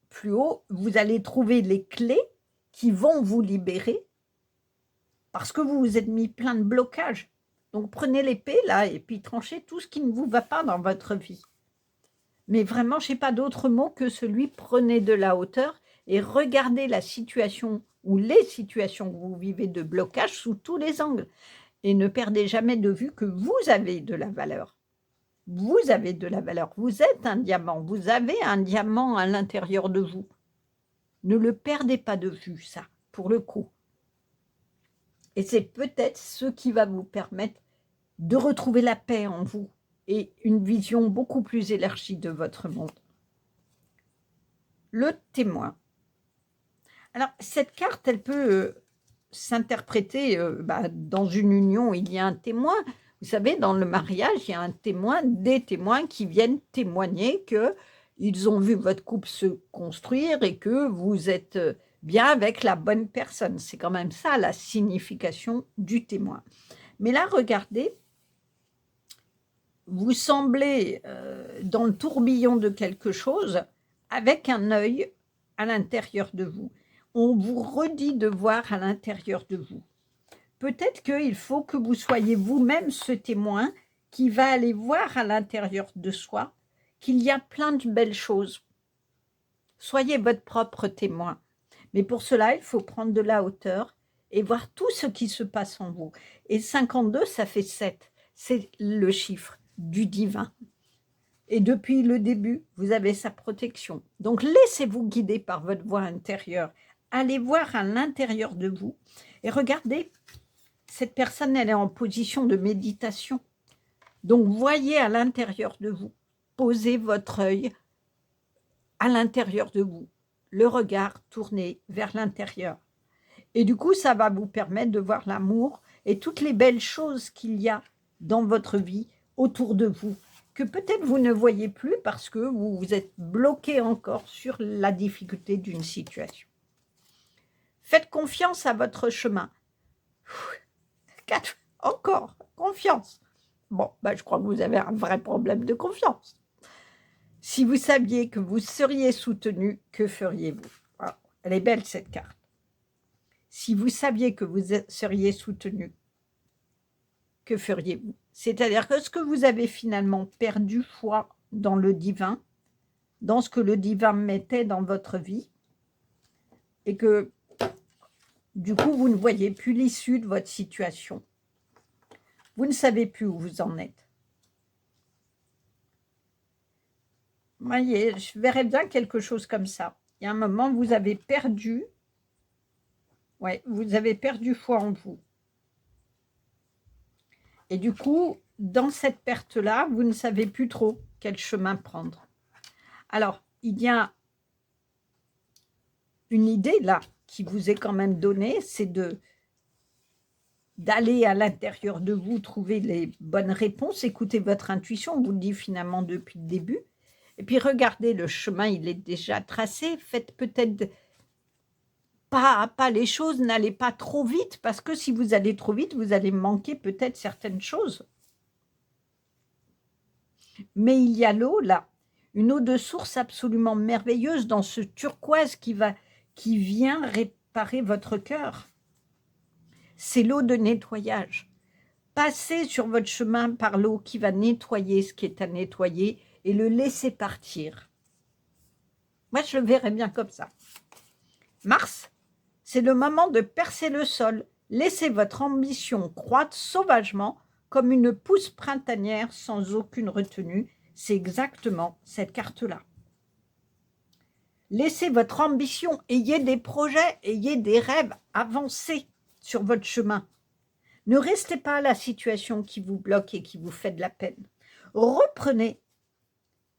plus haut, vous allez trouver les clés qui vont vous libérer parce que vous vous êtes mis plein de blocages. Donc prenez l'épée là et puis tranchez tout ce qui ne vous va pas dans votre vie. Mais vraiment, je n'ai pas d'autre mot que celui prenez de la hauteur et regardez la situation ou les situations que vous vivez de blocage sous tous les angles. Et ne perdez jamais de vue que vous avez de la valeur. Vous avez de la valeur. Vous êtes un diamant. Vous avez un diamant à l'intérieur de vous. Ne le perdez pas de vue, ça, pour le coup. Et c'est peut-être ce qui va vous permettre de retrouver la paix en vous et une vision beaucoup plus élargie de votre monde. Le témoin. Alors, cette carte, elle peut s'interpréter, dans une union, il y a un témoin. Vous savez, dans le mariage, il y a un témoin, des témoins qui viennent témoigner qu'ils ont vu votre couple se construire et que vous êtes bien avec la bonne personne. C'est quand même ça la signification du témoin. Mais là, regardez, vous semblez dans le tourbillon de quelque chose avec un œil à l'intérieur de vous. On vous redit de voir à l'intérieur de vous. Peut-être qu'il faut que vous soyez vous-même ce témoin qui va aller voir à l'intérieur de soi qu'il y a plein de belles choses. Soyez votre propre témoin. Mais pour cela, il faut prendre de la hauteur et voir tout ce qui se passe en vous. Et 52, ça fait 7. C'est le chiffre du divin. Et depuis le début, vous avez sa protection. Donc, laissez-vous guider par votre voix intérieure. allez voir à l'intérieur de vous et regardez, cette personne, elle est en position de méditation. Donc, voyez à l'intérieur de vous, posez votre œil à l'intérieur de vous, le regard tourné vers l'intérieur. Et du coup, ça va vous permettre de voir l'amour et toutes les belles choses qu'il y a dans votre vie, autour de vous, que peut-être vous ne voyez plus parce que vous vous êtes bloqué encore sur la difficulté d'une situation. Faites confiance à votre chemin. Encore, confiance. Bon, je crois que vous avez un vrai problème de confiance. Si vous saviez que vous seriez soutenu, que feriez-vous? Voilà. Elle est belle cette carte. Si vous saviez que vous seriez soutenu, que feriez-vous? C'est-à-dire que ce que vous avez finalement perdu foi dans le divin, dans ce que le divin mettait dans votre vie, et que du coup, vous ne voyez plus l'issue de votre situation. Vous ne savez plus où vous en êtes. Vous voyez, je verrais bien quelque chose comme ça. Il y a un moment, vous avez perdu, vous avez perdu foi en vous. Et du coup, dans cette perte-là, vous ne savez plus trop quel chemin prendre. Alors, il y a une idée là qui vous est quand même donnée, c'est d'aller à l'intérieur de vous, trouver les bonnes réponses, écouter votre intuition, on vous le dit finalement depuis le début, et puis regardez, le chemin, il est déjà tracé, faites peut-être pas à pas les choses, n'allez pas trop vite, parce que si vous allez trop vite, vous allez manquer peut-être certaines choses. Mais il y a l'eau là, une eau de source absolument merveilleuse dans ce turquoise qui vient réparer votre cœur. C'est l'eau de nettoyage. Passez sur votre chemin par l'eau qui va nettoyer ce qui est à nettoyer et le laisser partir. Moi, je le verrais bien comme ça. Mars, c'est le moment de percer le sol. Laissez votre ambition croître sauvagement comme une pousse printanière sans aucune retenue. C'est exactement cette carte-là. Laissez votre ambition, ayez des projets, ayez des rêves, avancez sur votre chemin. Ne restez pas à la situation qui vous bloque et qui vous fait de la peine. Reprenez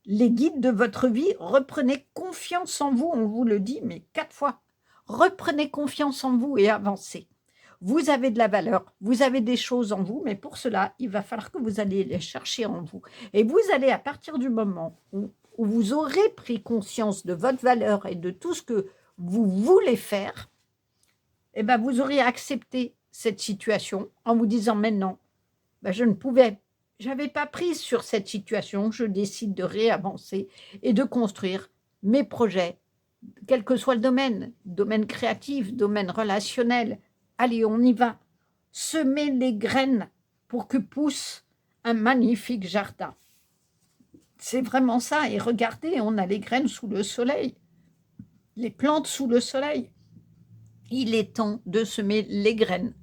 les guides de votre vie, reprenez confiance en vous, on vous le dit, mais 4 fois. Reprenez confiance en vous et avancez. Vous avez de la valeur, vous avez des choses en vous, mais pour cela, il va falloir que vous alliez les chercher en vous. Et vous allez, à partir du moment où vous aurez pris conscience de votre valeur et de tout ce que vous voulez faire, eh ben vous aurez accepté cette situation en vous disant maintenant, je n'avais pas prise sur cette situation, je décide de réavancer et de construire mes projets, quel que soit le domaine créatif, domaine relationnel. Allez, on y va. Semez les graines pour que pousse un magnifique jardin. C'est vraiment ça. Et regardez, on a les graines sous le soleil, les plantes sous le soleil. Il est temps de semer les graines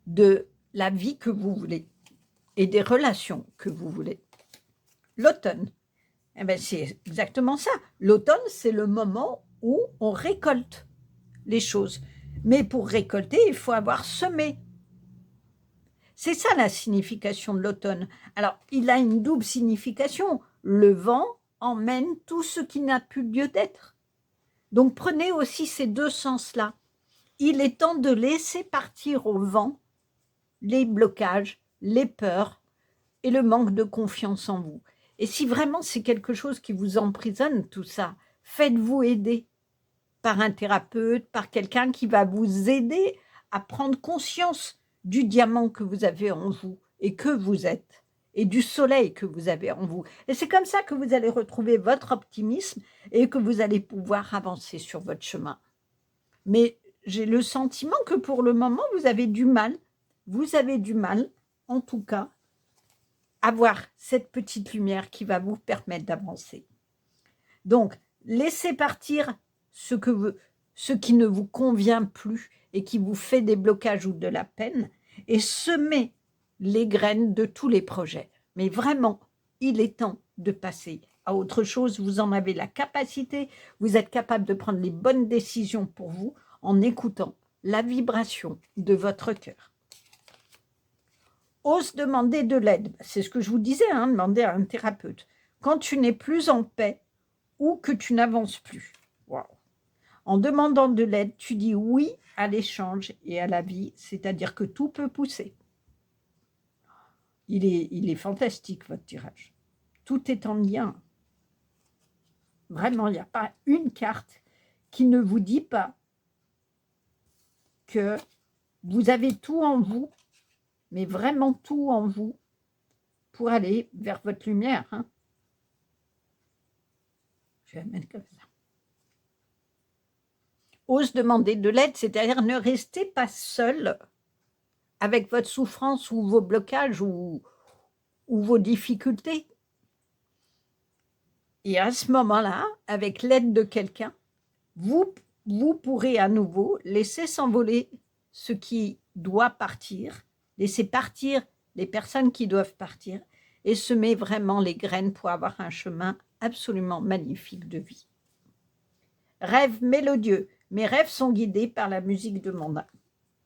de la vie que vous voulez et des relations que vous voulez. L'automne, c'est exactement ça. L'automne, c'est le moment où on récolte les choses. Mais pour récolter, il faut avoir semé. C'est ça la signification de l'automne. Alors, il a une double signification. Le vent emmène tout ce qui n'a plus lieu d'être. Donc, prenez aussi ces deux sens-là. Il est temps de laisser partir au vent les blocages, les peurs et le manque de confiance en vous. Et si vraiment c'est quelque chose qui vous emprisonne, tout ça, faites-vous aider par un thérapeute, par quelqu'un qui va vous aider à prendre conscience du diamant que vous avez en vous et que vous êtes, et du soleil que vous avez en vous. Et c'est comme ça que vous allez retrouver votre optimisme et que vous allez pouvoir avancer sur votre chemin. Mais j'ai le sentiment que pour le moment, vous avez du mal, en tout cas, à voir cette petite lumière qui va vous permettre d'avancer. Donc, laissez partir ce qui ne vous convient plus et qui vous fait des blocages ou de la peine, et semez les graines de tous les projets. Mais vraiment, il est temps de passer à autre chose, vous en avez la capacité, vous êtes capable de prendre les bonnes décisions pour vous en écoutant la vibration de votre cœur. Ose demander de l'aide. C'est ce que je vous disais, hein, demander à un thérapeute. Quand tu n'es plus en paix ou que tu n'avances plus. Wow. En demandant de l'aide, tu dis oui à l'échange et à la vie, c'est-à-dire que tout peut pousser. Il est fantastique, votre tirage. Tout est en lien. Vraiment, il n'y a pas une carte qui ne vous dit pas que vous avez tout en vous, mais vraiment tout en vous, pour aller vers votre lumière. Hein. Je vais la mettre comme ça. Ose demander de l'aide, c'est-à-dire ne restez pas seul avec votre souffrance ou vos blocages ou vos difficultés. Et à ce moment-là, avec l'aide de quelqu'un, vous pourrez à nouveau laisser s'envoler ce qui doit partir, laisser partir les personnes qui doivent partir et semer vraiment les graines pour avoir un chemin absolument magnifique de vie. Rêve mélodieux. Mes rêves sont guidés par la musique de mon âme.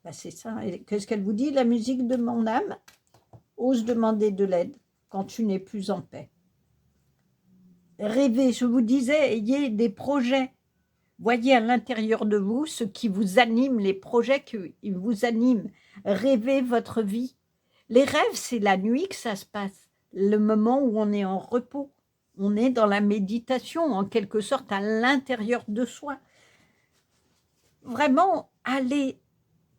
Ben c'est ça. Qu'est-ce qu'elle vous dit, la musique de mon âme? Ose demander de l'aide quand tu n'es plus en paix. Rêvez, je vous disais, ayez des projets. Voyez à l'intérieur de vous ce qui vous anime, les projets qui vous animent. Rêvez votre vie. Les rêves, c'est la nuit que ça se passe, le moment où on est en repos. On est dans la méditation, en quelque sorte, à l'intérieur de soi. Vraiment, allez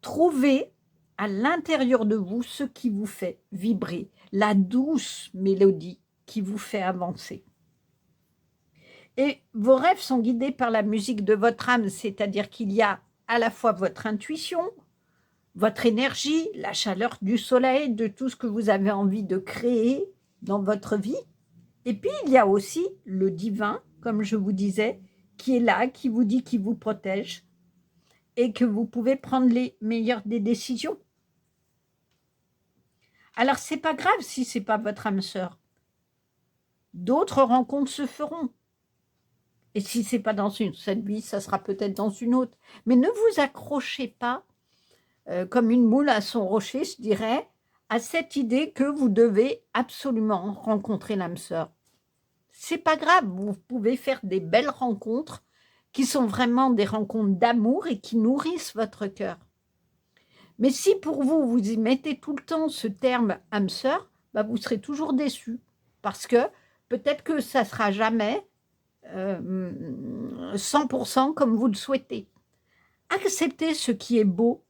trouver à l'intérieur de vous ce qui vous fait vibrer, la douce mélodie qui vous fait avancer. Et vos rêves sont guidés par la musique de votre âme, c'est-à-dire qu'il y a à la fois votre intuition, votre énergie, la chaleur du soleil, de tout ce que vous avez envie de créer dans votre vie. Et puis, il y a aussi le divin, comme je vous disais, qui est là, qui vous dit qu'il vous protège et que vous pouvez prendre les meilleures des décisions. Alors, c'est pas grave si c'est pas votre âme sœur. D'autres rencontres se feront. Et si ce n'est pas dans cette vie, ça sera peut-être dans une autre. Mais ne vous accrochez pas comme une moule à son rocher, je dirais, à cette idée que vous devez absolument rencontrer l'âme sœur. C'est pas grave, vous pouvez faire des belles rencontres qui sont vraiment des rencontres d'amour et qui nourrissent votre cœur. Mais si pour vous, vous y mettez tout le temps ce terme âme sœur, bah vous serez toujours déçu. Parce que peut-être que ça ne sera jamais 100% comme vous le souhaitez. Acceptez ce qui est beau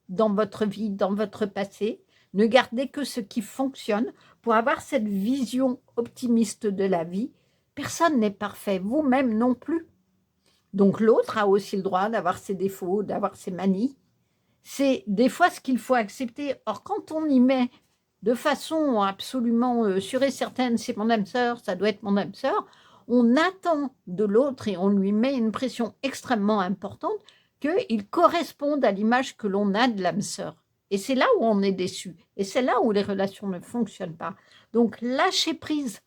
dans votre vie, dans votre passé. Ne gardez que ce qui fonctionne pour avoir cette vision optimiste de la vie. Personne n'est parfait, vous-même non plus. Donc l'autre a aussi le droit d'avoir ses défauts, d'avoir ses manies. C'est des fois ce qu'il faut accepter. Or, quand on y met de façon absolument sûre et certaine, c'est mon âme sœur, ça doit être mon âme sœur, on attend de l'autre et on lui met une pression extrêmement importante qu'il corresponde à l'image que l'on a de l'âme sœur. Et c'est là où on est déçu. Et c'est là où les relations ne fonctionnent pas. Donc, lâchez prise.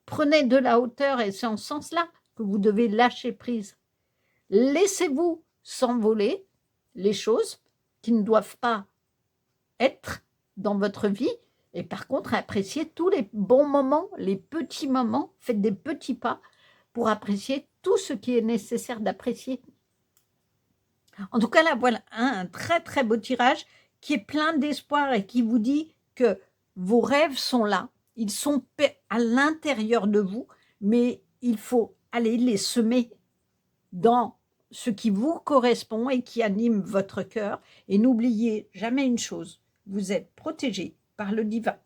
Prenez de la hauteur et c'est en ce sens-là que vous devez lâcher prise. Laissez-vous s'envoler les choses qui ne doivent pas être dans votre vie. Et par contre, appréciez tous les bons moments, les petits moments. Faites des petits pas pour apprécier tout ce qui est nécessaire d'apprécier. En tout cas, là, voilà un très, très beau tirage qui est plein d'espoir et qui vous dit que vos rêves sont là. Ils sont à l'intérieur de vous, mais il faut aller les semer dans ce qui vous correspond et qui anime votre cœur. Et n'oubliez jamais une chose, vous êtes protégé par le divin.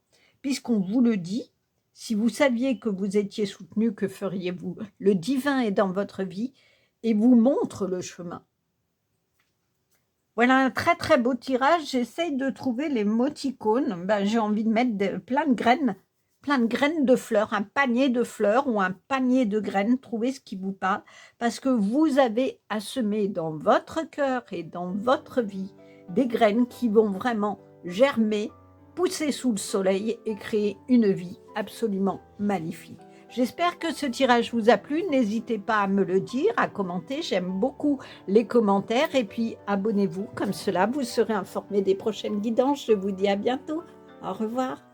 Puisqu'on vous le dit, si vous saviez que vous étiez soutenu, que feriez-vous? Le divin est dans votre vie et vous montre le chemin. Voilà un très très beau tirage. J'essaye de trouver les moticônes. J'ai envie de mettre plein de graines de fleurs, un panier de fleurs ou un panier de graines. Trouvez ce qui vous parle parce que vous avez à semer dans votre cœur et dans votre vie des graines qui vont vraiment germer, pousser sous le soleil et créer une vie absolument magnifique. J'espère que ce tirage vous a plu. N'hésitez pas à me le dire, à commenter. J'aime beaucoup les commentaires. Et puis, abonnez-vous. Comme cela, vous serez informé des prochaines guidances. Je vous dis à bientôt. Au revoir.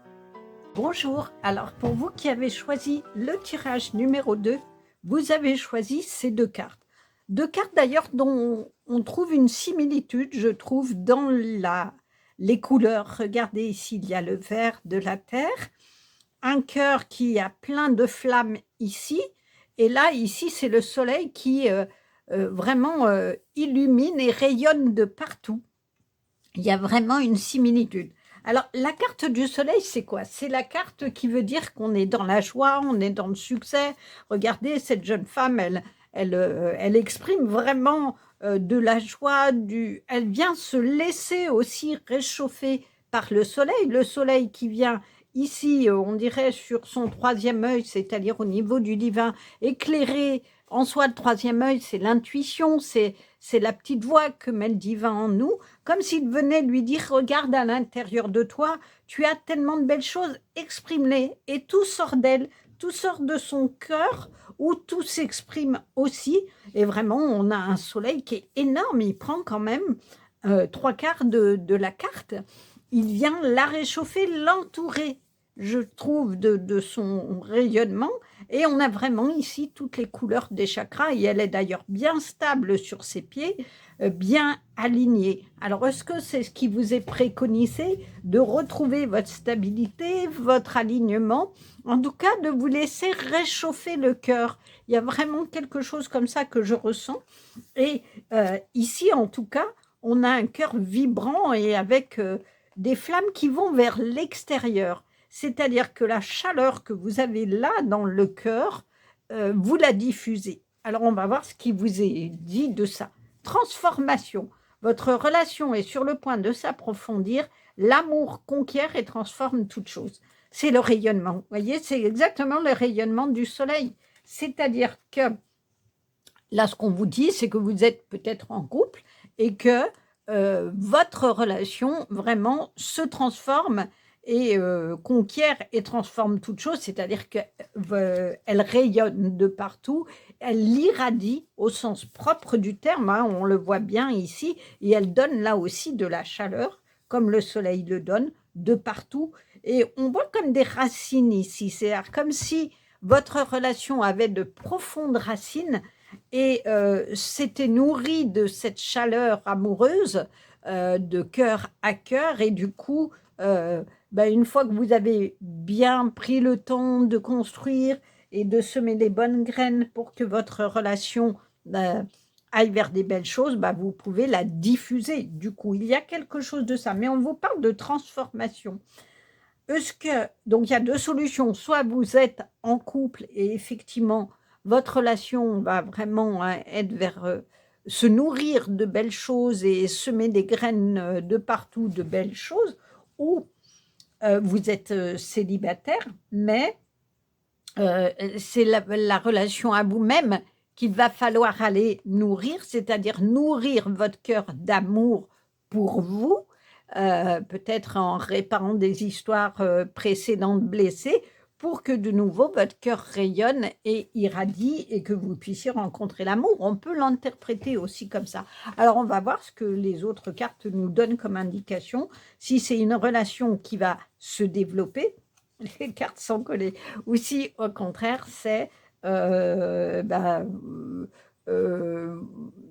Bonjour. Alors, pour vous qui avez choisi le tirage numéro 2, vous avez choisi ces deux cartes. Deux cartes d'ailleurs dont on trouve une similitude, je trouve, dans les couleurs. Regardez ici, il y a le vert de la terre, un cœur qui a plein de flammes ici, et là, ici, c'est le soleil qui vraiment illumine et rayonne de partout. Il y a vraiment une similitude. Alors, la carte du soleil, c'est quoi? C'est la carte qui veut dire qu'on est dans la joie, on est dans le succès. Regardez, cette jeune femme, elle exprime vraiment de la joie, elle vient se laisser aussi réchauffer par le soleil qui vient ici, on dirait sur son troisième œil, c'est-à-dire au niveau du divin, éclairer en soi le troisième œil, c'est l'intuition, c'est la petite voix que met le divin en nous, comme s'il venait lui dire, regarde à l'intérieur de toi, tu as tellement de belles choses, exprime-les, et tout sort d'elle, tout sort de son cœur, où tout s'exprime aussi, et vraiment, on a un soleil qui est énorme, il prend quand même 3/4 de la carte, il vient la réchauffer, l'entourer, je trouve, de son rayonnement, et on a vraiment ici toutes les couleurs des chakras, et elle est d'ailleurs bien stable sur ses pieds, bien alignée. Alors, est-ce que c'est ce qui vous est préconisé, de retrouver votre stabilité, votre alignement, en tout cas de vous laisser réchauffer le cœur? Il y a vraiment quelque chose comme ça que je ressens, et ici, en tout cas, on a un cœur vibrant et avec des flammes qui vont vers l'extérieur. C'est-à-dire que la chaleur que vous avez là dans le cœur, vous la diffusez. Alors, on va voir ce qui vous est dit de ça. Transformation. Votre relation est sur le point de s'approfondir. L'amour conquiert et transforme toute chose. C'est le rayonnement. Vous voyez, c'est exactement le rayonnement du soleil. C'est-à-dire que là, ce qu'on vous dit, c'est que vous êtes peut-être en couple et que votre relation vraiment se transforme et conquiert et transforme toute chose, c'est-à-dire qu'elle rayonne de partout, elle irradie au sens propre du terme, hein, on le voit bien ici, et elle donne là aussi de la chaleur, comme le soleil le donne, de partout. Et on voit comme des racines ici, c'est-à-dire comme si votre relation avait de profondes racines et s'était nourri de cette chaleur amoureuse de cœur à cœur, et du coup, une fois que vous avez bien pris le temps de construire et de semer les bonnes graines pour que votre relation aille vers des belles choses, vous pouvez la diffuser. Du coup, il y a quelque chose de ça, mais on vous parle de transformation. Donc, il y a deux solutions. Soit vous êtes en couple et effectivement, votre relation va vraiment être vers se nourrir de belles choses et semer des graines de partout de belles choses, ou vous êtes célibataire, mais c'est la relation à vous-même qu'il va falloir aller nourrir, c'est-à-dire nourrir votre cœur d'amour pour vous, peut-être en réparant des histoires précédentes blessées, pour que de nouveau votre cœur rayonne et irradie et que vous puissiez rencontrer l'amour. On peut l'interpréter aussi comme ça. Alors, on va voir ce que les autres cartes nous donnent comme indication. Si c'est une relation qui va se développer, les cartes sont collées. Ou si, au contraire, c'est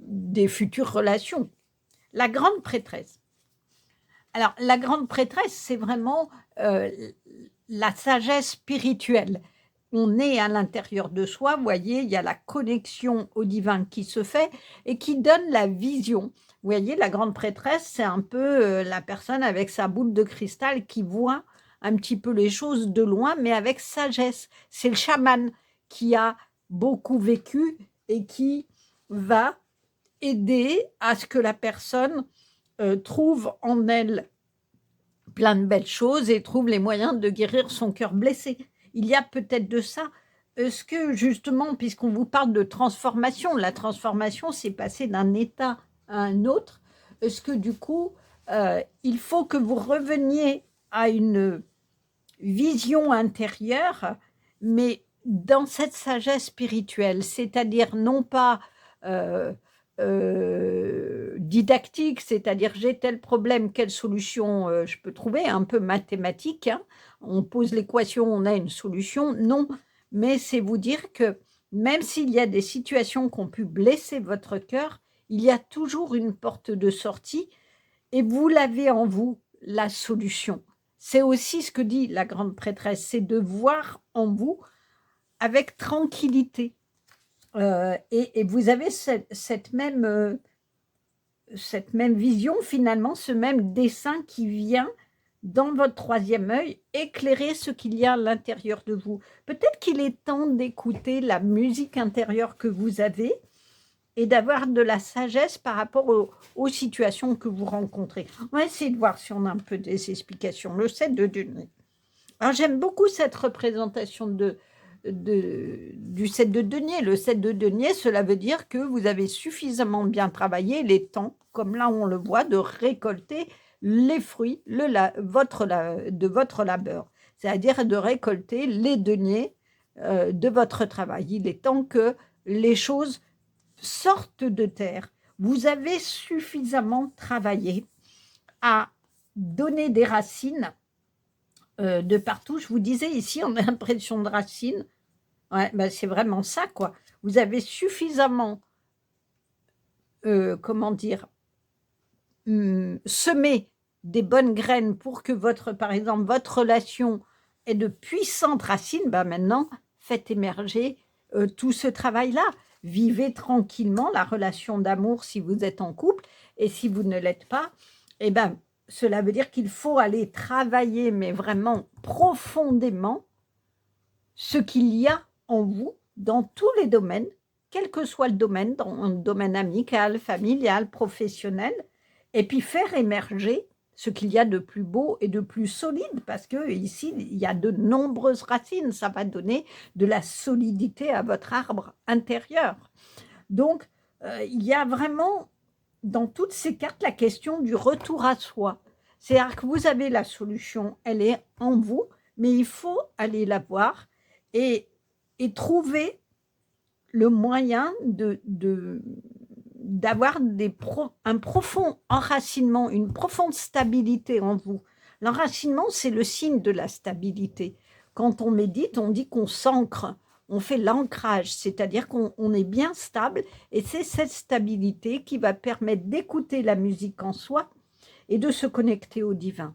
des futures relations. La grande prêtresse. Alors, la grande prêtresse, c'est vraiment la sagesse spirituelle. On est à l'intérieur de soi, vous voyez, il y a la connexion au divin qui se fait et qui donne la vision. Vous voyez, la grande prêtresse, c'est un peu la personne avec sa boule de cristal qui voit un petit peu les choses de loin, mais avec sagesse. C'est le chaman qui a beaucoup vécu et qui va aider à ce que la personne trouve en elle plein de belles choses et trouve les moyens de guérir son cœur blessé. Il y a peut-être de ça. Est-ce que justement, puisqu'on vous parle de transformation, la transformation, c'est passer d'un état à un autre, est-ce que du coup, il faut que vous reveniez à une vision intérieure, mais dans cette sagesse spirituelle, c'est-à-dire non pas, heu didactique, c'est-à-dire: «J'ai tel problème, quelle solution, je peux trouver?» un peu mathématique, hein. On pose l'équation, on a une solution. Non, mais c'est vous dire que même s'il y a des situations qui ont pu blesser votre cœur, il y a toujours une porte de sortie et vous l'avez en vous, la solution. C'est aussi ce que dit la grande prêtresse, c'est de voir en vous avec tranquillité, et vous avez cette même vision finalement, ce même dessin qui vient dans votre troisième œil, éclairer ce qu'il y a à l'intérieur de vous. Peut-être qu'il est temps d'écouter la musique intérieure que vous avez et d'avoir de la sagesse par rapport aux situations que vous rencontrez. On va essayer de voir si on a un peu des explications. Le 7 de denier. Alors j'aime beaucoup cette représentation du 7 de denier. Le 7 de denier, cela veut dire que vous avez suffisamment bien travaillé les temps, comme là on le voit, de récolter les fruits de votre labeur, c'est-à-dire de récolter les deniers de votre travail. Il est temps que les choses sortent de terre. Vous avez suffisamment travaillé à donner des racines de partout. Je vous disais ici, on a l'impression de racines. Ouais, bah, c'est vraiment ça, quoi. Vous avez suffisamment, comment dire, semé des bonnes graines pour que par exemple, votre relation ait de puissantes racines. Bah, maintenant, faites émerger tout ce travail-là. Vivez tranquillement la relation d'amour si vous êtes en couple, et si vous ne l'êtes pas, eh ben, cela veut dire qu'il faut aller travailler, mais vraiment profondément, ce qu'il y a en vous dans tous les domaines, quel que soit le domaine, dans un domaine amical, familial, professionnel, et puis faire émerger ce qu'il y a de plus beau et de plus solide, parce que ici, il y a de nombreuses racines, ça va donner de la solidité à votre arbre intérieur. Donc, il y a vraiment dans toutes ces cartes la question du retour à soi. C'est-à-dire que vous avez la solution, elle est en vous, mais il faut aller la voir et, trouver le moyen d'avoir un profond enracinement, une profonde stabilité en vous. L'enracinement, c'est le signe de la stabilité. Quand on médite, on dit qu'on s'ancre, on fait l'ancrage, c'est-à-dire qu'on est bien stable, et c'est cette stabilité qui va permettre d'écouter la musique en soi et de se connecter au divin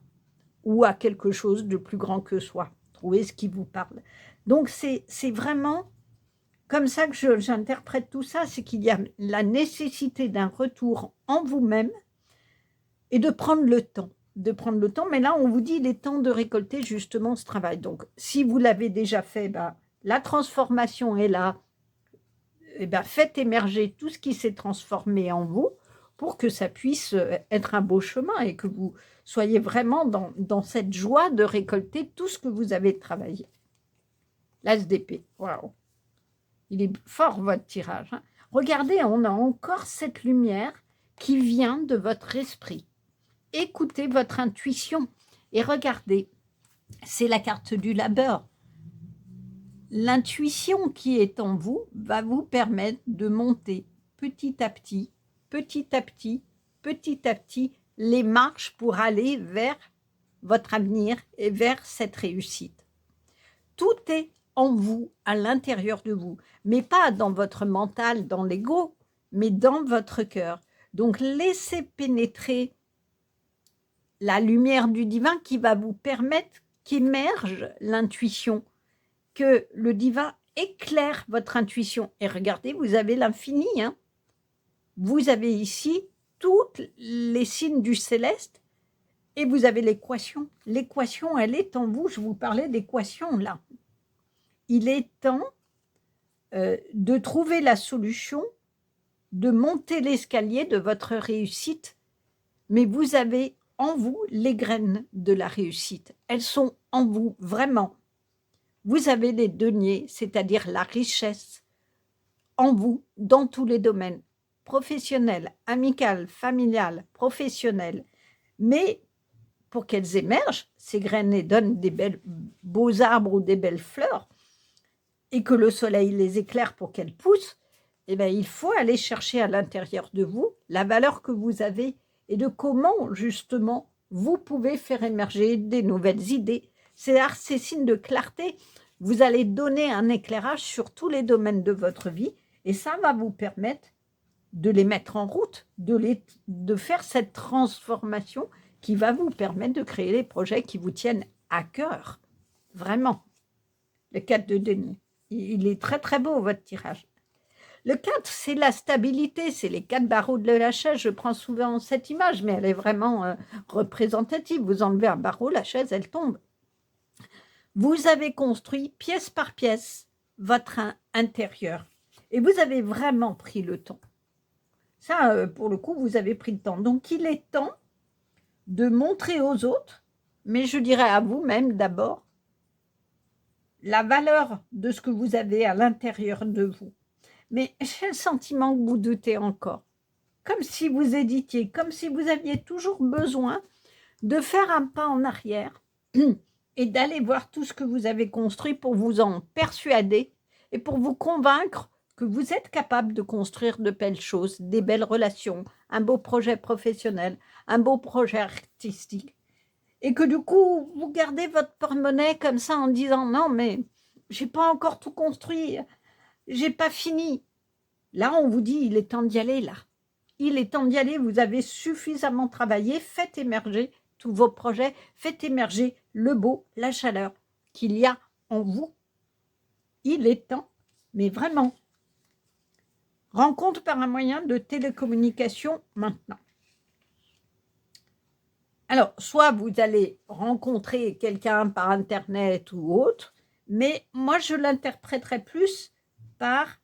ou à quelque chose de plus grand que soi. Trouver ce qui vous parle. Donc c'est vraiment comme ça que j'interprète tout ça, c'est qu'il y a la nécessité d'un retour en vous-même et de prendre le temps. Mais là, on vous dit, il est temps de récolter justement ce travail. Donc, si vous l'avez déjà fait, bah, la transformation est là. Et bah, faites émerger tout ce qui s'est transformé en vous pour que ça puisse être un beau chemin et que vous soyez vraiment dans cette joie de récolter tout ce que vous avez travaillé. L'as d'épée, waouh! Il est fort, votre tirage, hein. Regardez, on a encore cette lumière qui vient de votre esprit. Écoutez votre intuition et regardez, c'est la carte du labeur. L'intuition qui est en vous va vous permettre de monter petit à petit, petit à petit, petit à petit, les marches pour aller vers votre avenir et vers cette réussite. Tout est en vous, à l'intérieur de vous, mais pas dans votre mental, dans l'ego, mais dans votre cœur. Donc, laissez pénétrer la lumière du divin qui va vous permettre qu'émerge l'intuition, que le divin éclaire votre intuition. Et regardez, vous avez l'infini, hein. Vous avez ici toutes les signes du céleste et vous avez l'équation. L'équation, elle est en vous. Je vous parlais d'équation là. Il est temps de trouver la solution, de monter l'escalier de votre réussite, mais vous avez en vous les graines de la réussite. Elles sont en vous, vraiment. Vous avez les deniers, c'est-à-dire la richesse, en vous, dans tous les domaines, professionnel, amical, familial, professionnel. Mais pour qu'elles émergent, ces graines et donnent des beaux arbres ou des belles fleurs, et que le soleil les éclaire pour qu'elles poussent, eh bien, il faut aller chercher à l'intérieur de vous la valeur que vous avez et de comment, justement, vous pouvez faire émerger des nouvelles idées. C'est-à-dire, ces signes de clarté, vous allez donner un éclairage sur tous les domaines de votre vie et ça va vous permettre de les mettre en route, de faire cette transformation qui va vous permettre de créer les projets qui vous tiennent à cœur. Vraiment. Le 4 de denier. Il est très très beau votre tirage. Le 4, c'est la stabilité, c'est les 4 barreaux de la chaise. Je prends souvent cette image, mais elle est vraiment représentative. Vous enlevez un barreau, la chaise, elle tombe. Vous avez construit pièce par pièce votre intérieur et vous avez vraiment pris le temps. Ça, pour le coup, vous avez pris le temps. Donc, il est temps de montrer aux autres, mais je dirais à vous-même d'abord, la valeur de ce que vous avez à l'intérieur de vous. Mais j'ai le sentiment que vous doutez encore. Comme si vous hésitiez, comme si vous aviez toujours besoin de faire un pas en arrière et d'aller voir tout ce que vous avez construit pour vous en persuader et pour vous convaincre que vous êtes capable de construire de belles choses, des belles relations, un beau projet professionnel, un beau projet artistique. Et que du coup, vous gardez votre porte-monnaie comme ça en disant « Non, mais j'ai pas encore tout construit, j'ai pas fini. » Là, on vous dit « Il est temps d'y aller, là. Il est temps d'y aller, vous avez suffisamment travaillé, faites émerger tous vos projets, faites émerger le beau, la chaleur qu'il y a en vous. Il est temps, mais vraiment. » Rencontre par un moyen de télécommunication maintenant. Alors, soit vous allez rencontrer quelqu'un par Internet ou autre, mais moi, je l'interpréterais plus par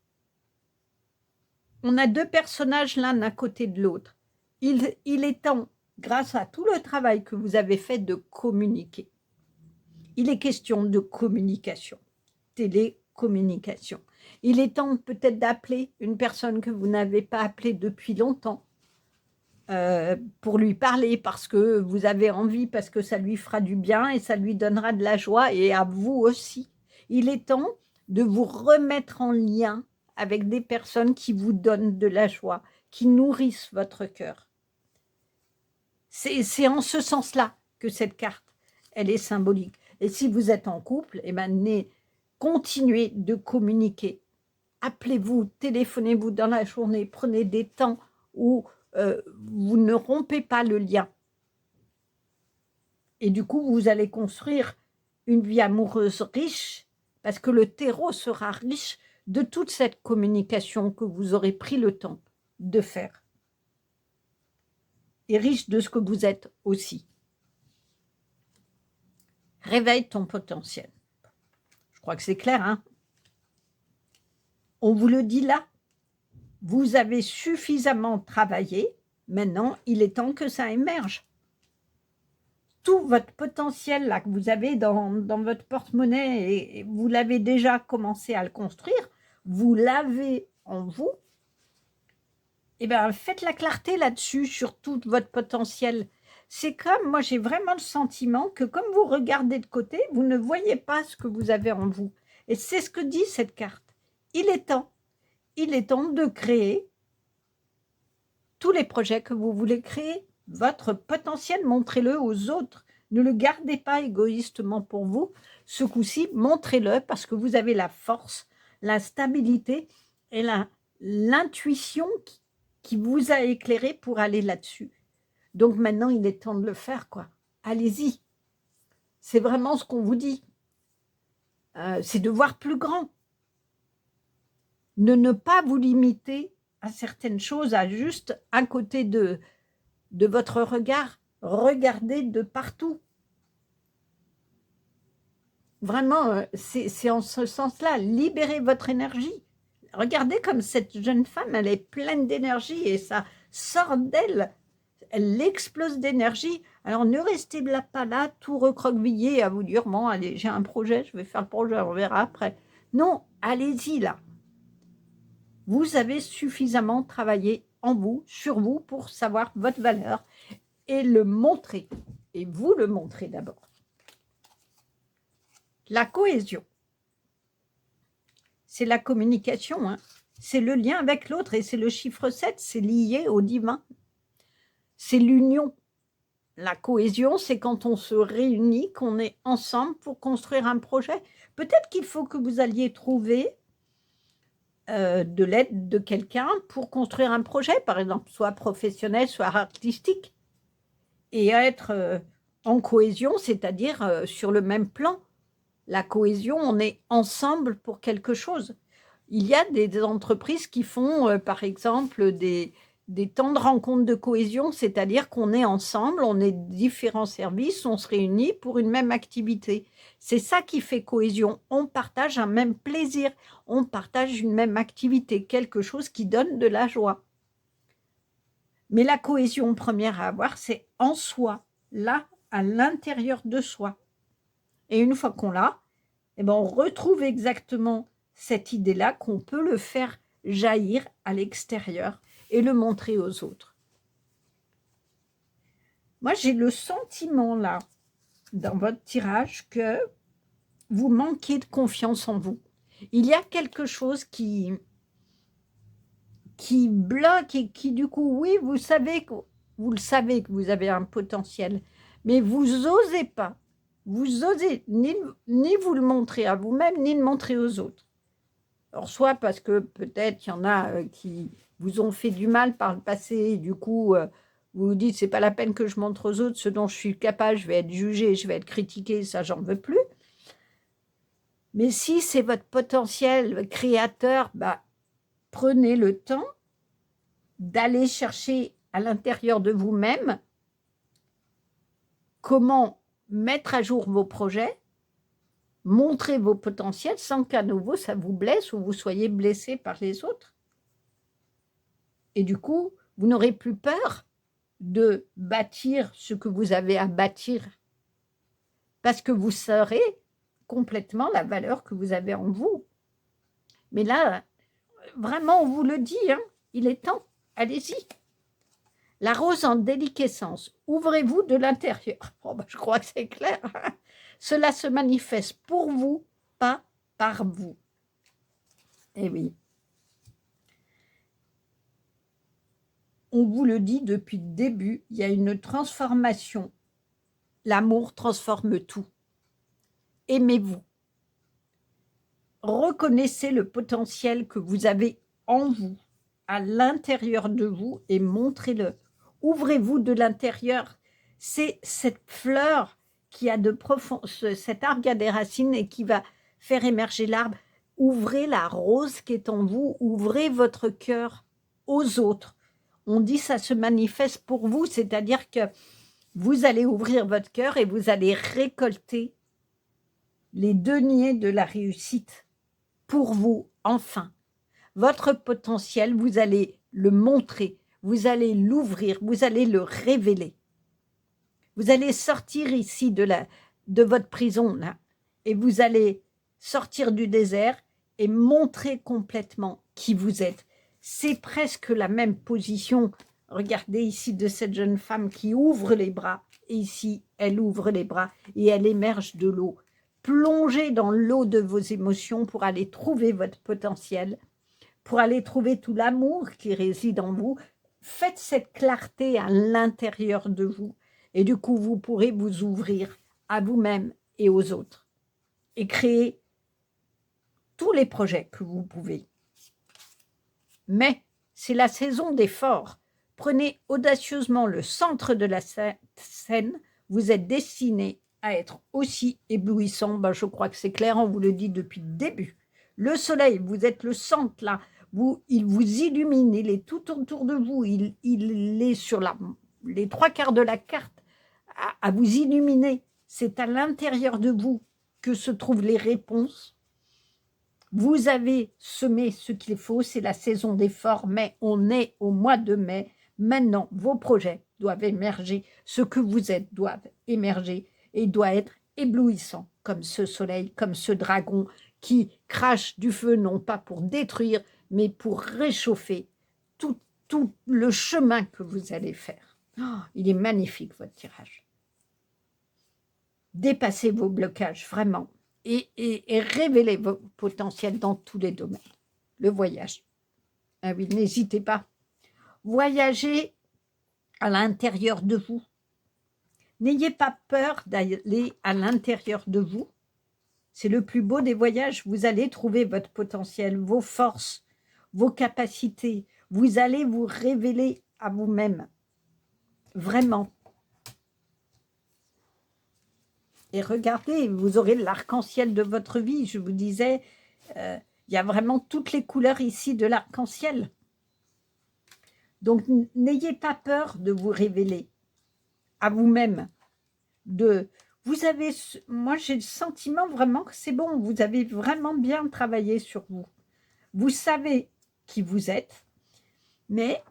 on a 2 personnages l'un à côté de l'autre. Il est temps, grâce à tout le travail que vous avez fait, de communiquer. Il est question de communication, télécommunication. Il est temps peut-être d'appeler une personne que vous n'avez pas appelée depuis longtemps pour lui parler parce que vous avez envie, parce que ça lui fera du bien et ça lui donnera de la joie et à vous aussi. Il est temps de vous remettre en lien avec des personnes qui vous donnent de la joie, qui nourrissent votre cœur. C'est en ce sens-là que cette carte, elle est symbolique. Et si vous êtes en couple, eh ben, continuez de communiquer. Appelez-vous, téléphonez-vous dans la journée, prenez des temps où vous ne rompez pas le lien. Et du coup, vous allez construire une vie amoureuse riche, parce que le terreau sera riche de toute cette communication que vous aurez pris le temps de faire. Et riche de ce que vous êtes aussi. Réveille ton potentiel. Je crois que c'est clair, hein? On vous le dit là. Vous avez suffisamment travaillé. Maintenant, il est temps que ça émerge. Tout votre potentiel là, que vous avez dans votre porte-monnaie, et vous l'avez déjà commencé à le construire, vous l'avez en vous, et bien faites la clarté là-dessus, sur tout votre potentiel. C'est comme, moi j'ai vraiment le sentiment que comme vous regardez de côté, vous ne voyez pas ce que vous avez en vous. Et c'est ce que dit cette carte. Il est temps de créer tous les projets que vous voulez créer. Votre potentiel, montrez-le aux autres. Ne le gardez pas égoïstement pour vous. Ce coup-ci, montrez-le parce que vous avez la force, la stabilité et l'intuition qui vous a éclairé pour aller là-dessus. Donc maintenant, il est temps de le faire, quoi. Allez-y. C'est vraiment ce qu'on vous dit. C'est de voir plus grand. Ne pas vous limiter à certaines choses, à juste un côté de votre regard. Regardez de partout. Vraiment, c'est en ce sens-là. Libérez votre énergie. Regardez comme cette jeune femme, elle est pleine d'énergie et ça sort d'elle. Elle explose d'énergie. Alors ne restez pas là, tout recroquevillé à vous dire, bon, allez, j'ai un projet, je vais faire le projet, on verra après. Non, allez-y là. Vous avez suffisamment travaillé en vous, sur vous, pour savoir votre valeur et le montrer. Et vous le montrez d'abord. La cohésion. c'est la communication, hein. C'est le lien avec l'autre et c'est le chiffre 7, c'est lié au divin. C'est l'union. La cohésion, c'est quand on se réunit, qu'on est ensemble pour construire un projet. Peut-être qu'il faut que vous alliez trouver de l'aide de quelqu'un pour construire un projet, par exemple, soit professionnel, soit artistique, et être en cohésion, c'est-à-dire sur le même plan. La cohésion, on est ensemble pour quelque chose. Il y a des entreprises qui font, par exemple, des temps de rencontre de cohésion, c'est-à-dire qu'on est ensemble, on est différents services, on se réunit pour une même activité. C'est ça qui fait cohésion. On partage un même plaisir, on partage une même activité, quelque chose qui donne de la joie. Mais la cohésion première à avoir, c'est en soi, là, à l'intérieur de soi. Et une fois qu'on l'a, eh ben, on retrouve exactement cette idée-là qu'on peut le faire jaillir à l'extérieur et le montrer aux autres. Moi, j'ai le sentiment là, dans votre tirage, que vous manquez de confiance en vous. Il y a quelque chose qui bloque et qui, du coup, oui, vous le savez que vous avez un potentiel, mais vous n'osez pas. Vous osez ni vous le montrer à vous-même, ni le montrer aux autres. Alors, soit parce que peut-être il y en a qui vous ont fait du mal par le passé, et du coup, vous vous dites, c'est pas la peine que je montre aux autres ce dont je suis capable, je vais être jugée, je vais être critiquée, ça, j'en veux plus. Mais si c'est votre potentiel créateur, bah, prenez le temps d'aller chercher à l'intérieur de vous-même comment mettre à jour vos projets, montrer vos potentiels sans qu'à nouveau ça vous blesse ou vous soyez blessé par les autres. Et du coup, vous n'aurez plus peur de bâtir ce que vous avez à bâtir parce que vous saurez complètement la valeur que vous avez en vous. Mais là, vraiment, on vous le dit, hein, il est temps, allez-y. La rose en déliquescence, ouvrez-vous de l'intérieur. Oh ben, je crois que c'est clair. Cela se manifeste pour vous, pas par vous. Eh oui. On vous le dit depuis le début, il y a une transformation. L'amour transforme tout. Aimez-vous. Reconnaissez le potentiel que vous avez en vous, à l'intérieur de vous, et montrez-le. Ouvrez-vous de l'intérieur. C'est cette fleur qui a de profond, cet arbre a des racines et qui va faire émerger l'arbre. Ouvrez la rose qui est en vous, ouvrez votre cœur aux autres. On dit ça se manifeste pour vous, c'est-à-dire que vous allez ouvrir votre cœur et vous allez récolter les deniers de la réussite pour vous, enfin. Votre potentiel, vous allez le montrer, vous allez l'ouvrir, vous allez le révéler. Vous allez sortir ici de votre prison, là, et vous allez sortir du désert et montrer complètement qui vous êtes. C'est presque la même position, regardez ici, de cette jeune femme qui ouvre les bras, et ici, elle ouvre les bras et elle émerge de l'eau. Plongez dans l'eau de vos émotions pour aller trouver votre potentiel, pour aller trouver tout l'amour qui réside en vous. Faites cette clarté à l'intérieur de vous et du coup, vous pourrez vous ouvrir à vous-même et aux autres et créer tous les projets que vous pouvez. Mais c'est la saison des forts. Prenez audacieusement le centre de la scène. Vous êtes destiné à être aussi éblouissant. Ben, je crois que c'est clair, on vous le dit depuis le début. Le soleil, vous êtes le centre là. Il vous illumine, il est tout autour de vous. Il est sur les 3/4 de la carte à vous illuminer. C'est à l'intérieur de vous que se trouvent les réponses. Vous avez semé ce qu'il faut, c'est la saison des forts, mais on est au mois de mai. Maintenant, vos projets doivent émerger, ce que vous êtes doivent émerger et doit être éblouissant, comme ce soleil, comme ce dragon qui crache du feu, non pas pour détruire, mais pour réchauffer tout le chemin que vous allez faire. Oh, il est magnifique, votre tirage. Dépassez vos blocages, vraiment. et révéler vos potentiels dans tous les domaines. Le voyage. Ah oui, n'hésitez pas. Voyagez à l'intérieur de vous. N'ayez pas peur d'aller à l'intérieur de vous. C'est le plus beau des voyages. Vous allez trouver votre potentiel, vos forces, vos capacités. Vous allez vous révéler à vous-même. Vraiment. Et regardez, vous aurez l'arc-en-ciel de votre vie. Je vous disais, il y a vraiment toutes les couleurs ici de l'arc-en-ciel. Donc, n'ayez pas peur de vous révéler à vous-même. Moi, j'ai le sentiment vraiment que c'est bon. Vous avez vraiment bien travaillé sur vous. Vous savez qui vous êtes, mais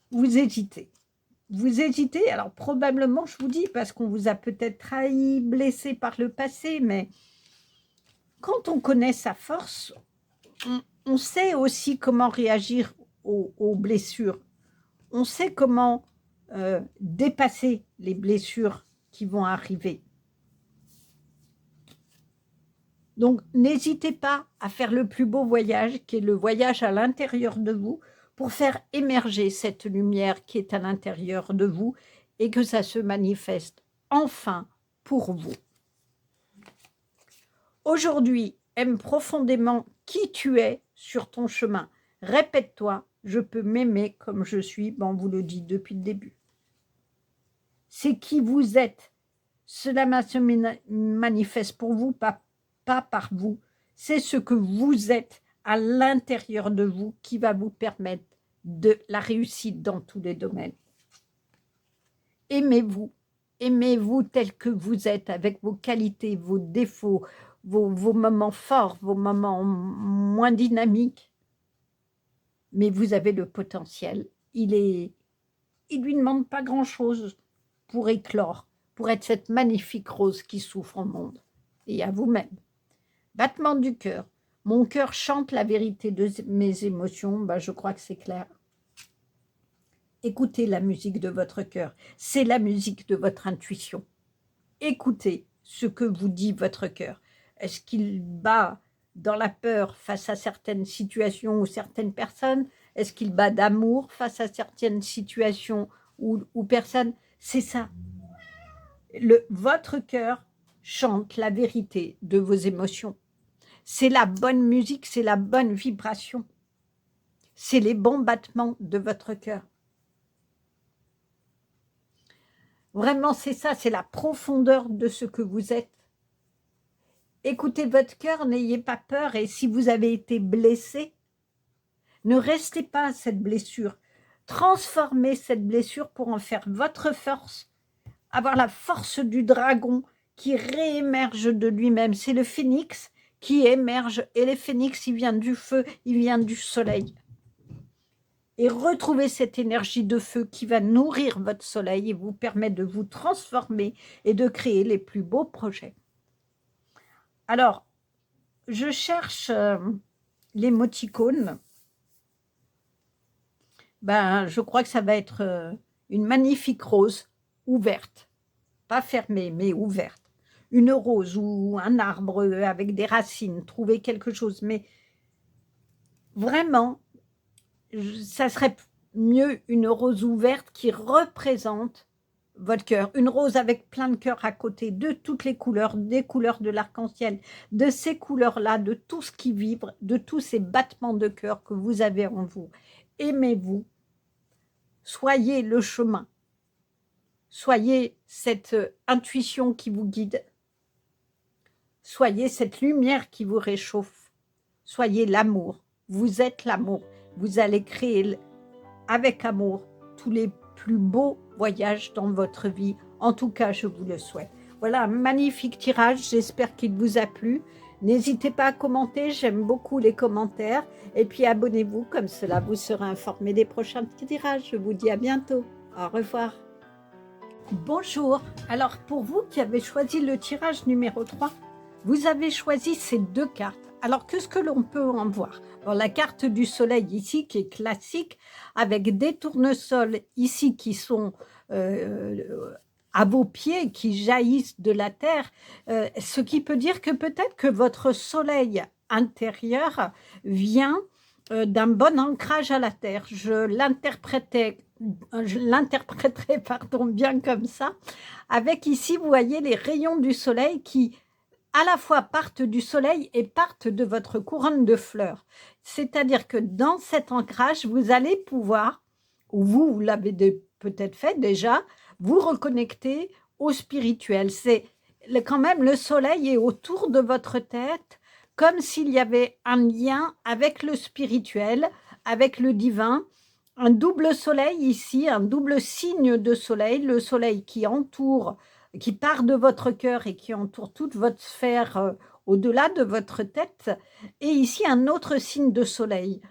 vous hésitez. Vous hésitez, alors probablement, je vous dis, parce qu'on vous a peut-être trahi, blessé par le passé, mais quand on connaît sa force, on sait aussi comment réagir aux blessures. On sait comment dépasser les blessures qui vont arriver. Donc, n'hésitez pas à faire le plus beau voyage, qui est le voyage à l'intérieur de vous, pour faire émerger cette lumière qui est à l'intérieur de vous et que ça se manifeste enfin pour vous. Aujourd'hui, aime profondément qui tu es sur ton chemin. Répète-toi, je peux m'aimer comme je suis. Bon, on vous le dit depuis le début. C'est qui vous êtes. Cela se manifeste pour vous, pas par vous. C'est ce que vous êtes à l'intérieur de vous qui va vous permettre de la réussite dans tous les domaines. Aimez-vous. Aimez-vous tel que vous êtes, avec vos qualités, vos défauts, vos moments forts, vos moments moins dynamiques. Mais vous avez le potentiel. Il lui demande pas grand-chose pour éclore, pour être cette magnifique rose qui souffre au monde. Et à vous-même. Battement du cœur. Mon cœur chante la vérité de mes émotions. Ben, je crois que c'est clair. Écoutez la musique de votre cœur. C'est la musique de votre intuition. Écoutez ce que vous dit votre cœur. Est-ce qu'il bat dans la peur face à certaines situations ou certaines personnes? Est-ce qu'il bat d'amour face à certaines situations ou personnes? C'est ça. Votre cœur chante la vérité de vos émotions. C'est la bonne musique, c'est la bonne vibration. C'est les bons battements de votre cœur. Vraiment, c'est ça, c'est la profondeur de ce que vous êtes. Écoutez votre cœur, n'ayez pas peur. Et si vous avez été blessé, ne restez pas à cette blessure. Transformez cette blessure pour en faire votre force. Avoir la force du dragon qui réémerge de lui-même. C'est le phénix qui émerge. Et le phénix, il vient du feu, il vient du soleil. Et retrouvez cette énergie de feu qui va nourrir votre soleil et vous permettre de vous transformer et de créer les plus beaux projets. Alors, je cherche l'émoticône. Ben, je crois que ça va être une magnifique rose ouverte. Pas fermée, mais ouverte. Une rose ou un arbre avec des racines. Trouvez quelque chose. Mais vraiment, ça serait mieux une rose ouverte qui représente votre cœur. Une rose avec plein de cœurs à côté, de toutes les couleurs, des couleurs de l'arc-en-ciel, de ces couleurs-là, de tout ce qui vibre, de tous ces battements de cœur que vous avez en vous. Aimez-vous. Soyez le chemin. Soyez cette intuition qui vous guide. Soyez cette lumière qui vous réchauffe. Soyez l'amour. Vous êtes l'amour. Vous allez créer avec amour tous les plus beaux voyages dans votre vie. En tout cas, je vous le souhaite. Voilà un magnifique tirage. J'espère qu'il vous a plu. N'hésitez pas à commenter. J'aime beaucoup les commentaires. Et puis abonnez-vous. Comme cela, vous serez informé des prochains tirages. Je vous dis à bientôt. Au revoir. Bonjour. Alors, pour vous qui avez choisi le tirage numéro 3, vous avez choisi ces deux cartes. Alors, qu'est-ce que l'on peut en voir? Alors, la carte du soleil ici, qui est classique, avec des tournesols ici qui sont à vos pieds qui jaillissent de la terre, ce qui peut dire que peut-être que votre soleil intérieur vient d'un bon ancrage à la terre. Je l'interpréterai pardon, bien comme ça, avec ici, vous voyez les rayons du soleil qui à la fois partent du soleil et partent de votre couronne de fleurs. C'est-à-dire que dans cet ancrage, vous allez pouvoir, ou vous l'avez peut-être fait déjà, vous reconnecter au spirituel. C'est quand même le soleil est autour de votre tête, comme s'il y avait un lien avec le spirituel, avec le divin. Un double soleil ici, un double signe de soleil, le soleil qui entoure, qui part de votre cœur et qui entoure toute votre sphère au-delà de votre tête, et ici un autre signe de soleil.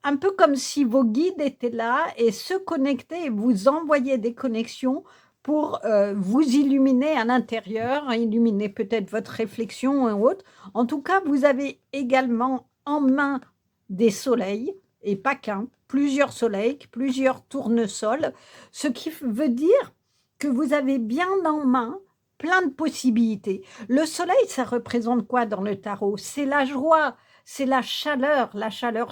Un peu comme si vos guides étaient là et se connectaient et vous envoyaient des connexions pour vous illuminer à l'intérieur, illuminer peut-être votre réflexion ou autre. En tout cas, vous avez également en main des soleils, et pas qu'un, plusieurs soleils, plusieurs tournesols, ce qui veut dire que vous avez bien en main plein de possibilités. Le soleil, ça représente quoi dans le tarot? C'est la joie, c'est la chaleur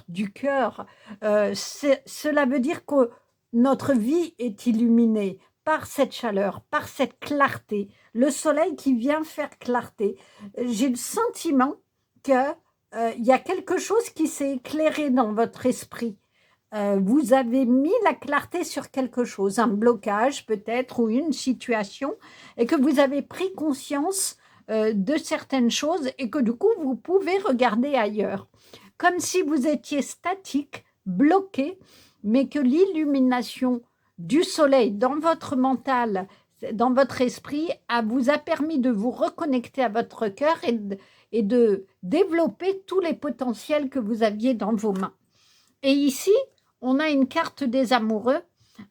du cœur. Cela veut dire que notre vie est illuminée par cette chaleur, par cette clarté. Le soleil qui vient faire clarté. J'ai le sentiment que il y a quelque chose qui s'est éclairé dans votre esprit. Vous avez mis la clarté sur quelque chose, un blocage peut-être ou une situation, et que vous avez pris conscience de certaines choses et que du coup, vous pouvez regarder ailleurs. Comme si vous étiez statique, bloqué, mais que l'illumination du soleil dans votre mental, dans votre esprit, vous a permis de vous reconnecter à votre cœur et de développer tous les potentiels que vous aviez dans vos mains. Et ici, on a une carte des amoureux.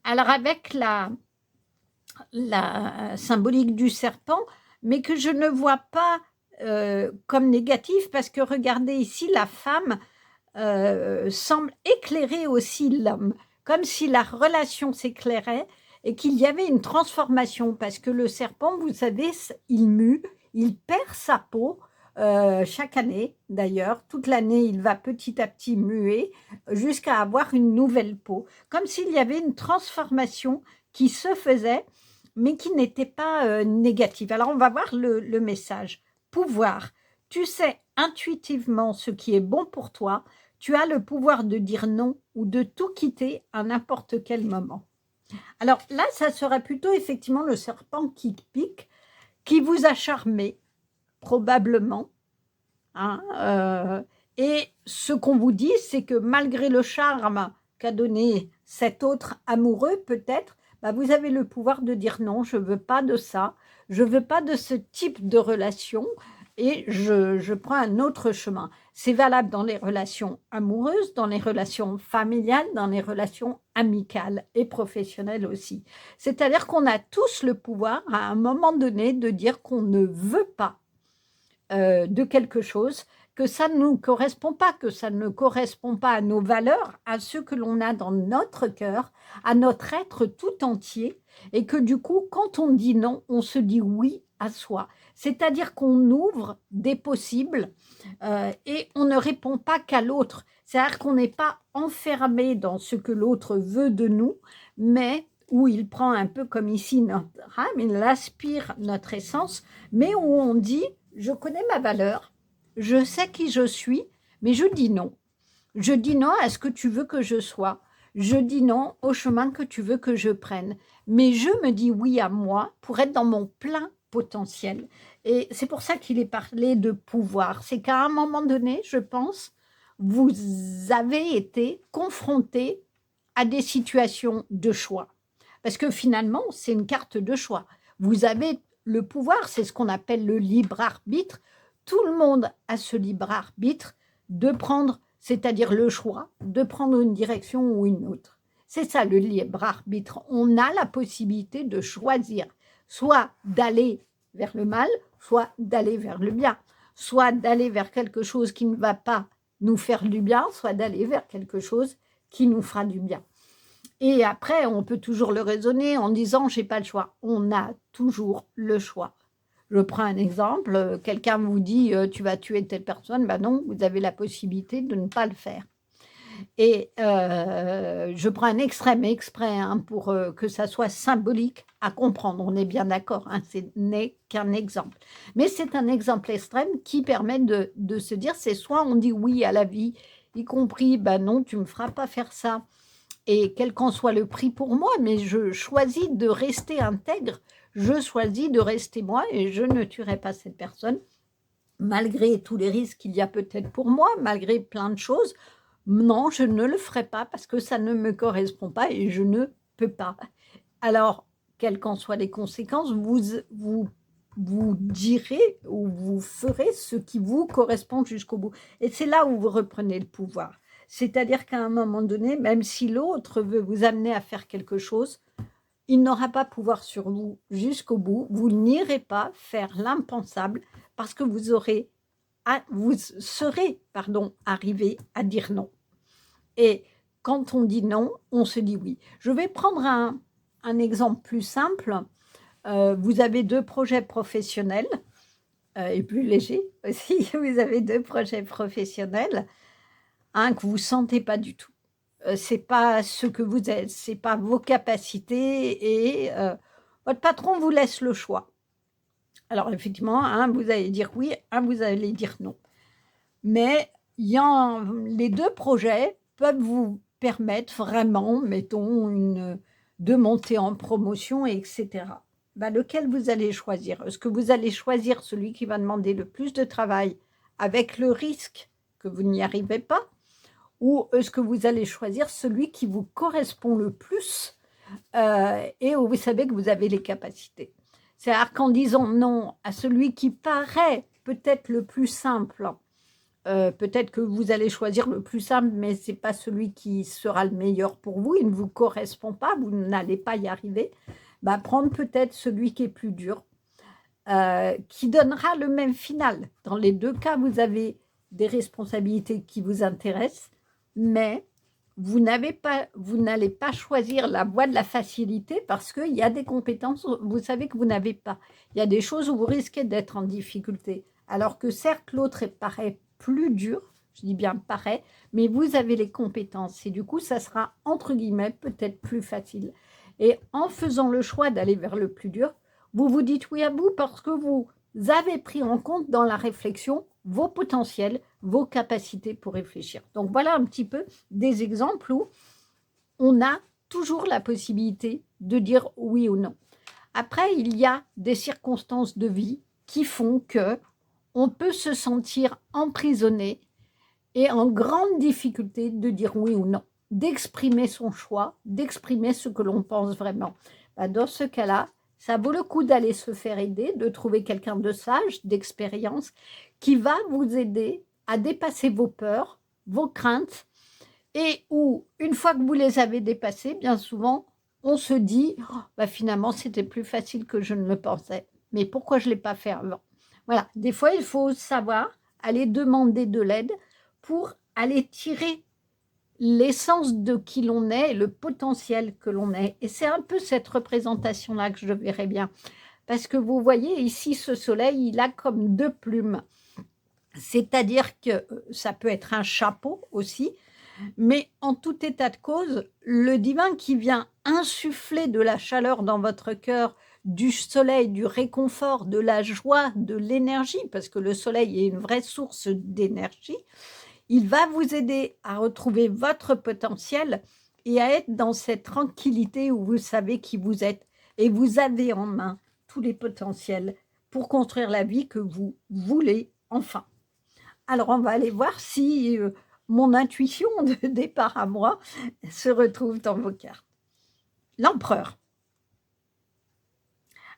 Alors avec la symbolique du serpent, mais que je ne vois pas comme négatif, parce que regardez ici, la femme semble éclairer aussi l'homme, comme si la relation s'éclairait et qu'il y avait une transformation, parce que le serpent, vous savez, il mue, il perd sa peau, chaque année d'ailleurs, toute l'année il va petit à petit muer jusqu'à avoir une nouvelle peau, comme s'il y avait une transformation qui se faisait mais qui n'était pas négative. Alors on va voir le message. Pouvoir, tu sais intuitivement ce qui est bon pour toi, tu as le pouvoir de dire non ou de tout quitter à n'importe quel moment. Alors là, ça serait plutôt effectivement le serpent qui pique, qui vous a charmé, probablement. Hein, et ce qu'on vous dit, c'est que malgré le charme qu'a donné cet autre amoureux, peut-être, bah vous avez le pouvoir de dire non, je ne veux pas de ça, je ne veux pas de ce type de relation et je prends un autre chemin. C'est valable dans les relations amoureuses, dans les relations familiales, dans les relations amicales et professionnelles aussi. C'est-à-dire qu'on a tous le pouvoir à un moment donné de dire qu'on ne veut pas de quelque chose, que ça ne nous correspond pas, que ça ne correspond pas à nos valeurs, à ce que l'on a dans notre cœur, à notre être tout entier, et que du coup, quand on dit non, on se dit oui à soi. C'est-à-dire qu'on ouvre des possibles et on ne répond pas qu'à l'autre. C'est-à-dire qu'on n'est pas enfermé dans ce que l'autre veut de nous, mais où il prend un peu comme ici notre âme, il aspire notre essence, mais où on dit je connais ma valeur, je sais qui je suis, mais je dis non. Je dis non à ce que tu veux que je sois. Je dis non au chemin que tu veux que je prenne. Mais je me dis oui à moi pour être dans mon plein potentiel. Et c'est pour ça qu'il est parlé de pouvoir. C'est qu'à un moment donné, je pense, vous avez été confronté à des situations de choix. Parce que finalement, c'est une carte de choix. Vous avez le pouvoir, c'est ce qu'on appelle le libre arbitre. Tout le monde a ce libre arbitre de prendre, c'est-à-dire le choix, de prendre une direction ou une autre. C'est ça le libre arbitre. On a la possibilité de choisir, soit d'aller vers le mal, soit d'aller vers le bien, soit d'aller vers quelque chose qui ne va pas nous faire du bien, soit d'aller vers quelque chose qui nous fera du bien. Et après, on peut toujours le raisonner en disant: «J'ai pas le choix». On a toujours le choix. Je prends un exemple, quelqu'un vous dit: «Tu vas tuer telle personne», ben non, vous avez la possibilité de ne pas le faire. Et je prends un extrême exprès, hein, pour, que ça soit symbolique à comprendre. On est bien d'accord, hein, ce n'est qu'un exemple. Mais c'est un exemple extrême qui permet de se dire, c'est soit on dit oui à la vie, y compris: «Bah non, tu me feras pas faire ça», et quel qu'en soit le prix pour moi, mais je choisis de rester intègre, je choisis de rester moi et je ne tuerai pas cette personne, malgré tous les risques qu'il y a peut-être pour moi, malgré plein de choses. Non, je ne le ferai pas parce que ça ne me correspond pas et je ne peux pas. Alors, quelles qu'en soient les conséquences, vous direz ou vous ferez ce qui vous correspond jusqu'au bout. Et c'est là où vous reprenez le pouvoir. C'est-à-dire qu'à un moment donné, même si l'autre veut vous amener à faire quelque chose, il n'aura pas pouvoir sur vous jusqu'au bout. Vous n'irez pas faire l'impensable parce que vous serez, pardon, arrivé à dire non. Et quand on dit non, on se dit oui. Je vais prendre un exemple plus simple. Vous avez 2 projets professionnels, et plus légers aussi. Vous avez 2 projets professionnels, un que vous ne sentez pas du tout. C'est pas ce que vous êtes, c'est pas vos capacités, et votre patron vous laisse le choix. Alors effectivement, un vous allez dire oui, un vous allez dire non. Mais les 2 projets peuvent vous permettre vraiment, mettons, de monter en promotion, et cetera. Bah, lequel vous allez choisir? Est-ce que vous allez choisir celui qui va demander le plus de travail avec le risque que vous n'y arrivez pas? Ou est-ce que vous allez choisir celui qui vous correspond le plus, et où vous savez que vous avez les capacités? C'est-à-dire qu'en disant non à celui qui paraît peut-être le plus simple, peut-être que vous allez choisir le plus simple, mais ce n'est pas celui qui sera le meilleur pour vous, il ne vous correspond pas, vous n'allez pas y arriver. Bah, prendre peut-être celui qui est plus dur, qui donnera le même final. Dans les 2 cas, vous avez des responsabilités qui vous intéressent, mais vous n'allez pas choisir la voie de la facilité parce qu'il y a des compétences, vous savez que vous n'avez pas. Il y a des choses où vous risquez d'être en difficulté. Alors que certes, l'autre paraît plus dur, je dis bien paraît, mais vous avez les compétences et du coup, ça sera entre guillemets peut-être plus facile. Et en faisant le choix d'aller vers le plus dur, vous vous dites oui à vous parce que vous avez pris en compte dans la réflexion vos potentiels, vos capacités pour réfléchir. Donc voilà un petit peu des exemples où on a toujours la possibilité de dire oui ou non. Après, il y a des circonstances de vie qui font que on peut se sentir emprisonné et en grande difficulté de dire oui ou non, d'exprimer son choix, d'exprimer ce que l'on pense vraiment. Dans ce cas-là, ça vaut le coup d'aller se faire aider, de trouver quelqu'un de sage, d'expérience, qui va vous aider à dépasser vos peurs, vos craintes, et où, une fois que vous les avez dépassées, bien souvent, on se dit oh, finalement, c'était plus facile que je ne le pensais. Mais pourquoi je ne l'ai pas fait avant? Voilà, des fois, il faut savoir aller demander de l'aide pour aller tirer l'essence de qui l'on est, le potentiel que l'on est. Et c'est un peu cette représentation-là que je verrais bien. Parce que vous voyez, ici, ce soleil, il a comme 2 plumes. C'est-à-dire que ça peut être un chapeau aussi, mais en tout état de cause, le divin qui vient insuffler de la chaleur dans votre cœur, du soleil, du réconfort, de la joie, de l'énergie, parce que le soleil est une vraie source d'énergie, il va vous aider à retrouver votre potentiel et à être dans cette tranquillité où vous savez qui vous êtes et vous avez en main tous les potentiels pour construire la vie que vous voulez enfin. Alors, on va aller voir si mon intuition de départ à moi se retrouve dans vos cartes. L'empereur.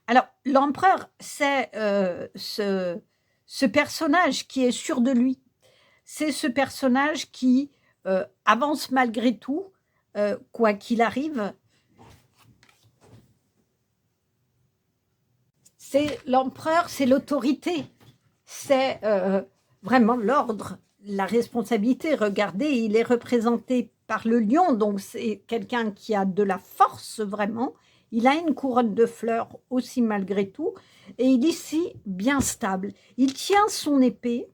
Alors, l'empereur, c'est ce personnage qui est sûr de lui. C'est ce personnage qui avance malgré tout, quoi qu'il arrive. C'est l'empereur, c'est l'autorité, c'est vraiment l'ordre, la responsabilité. Regardez, il est représenté par le lion, donc c'est quelqu'un qui a de la force vraiment. Il a une couronne de fleurs aussi malgré tout, et il est ici bien stable. Il tient son épée,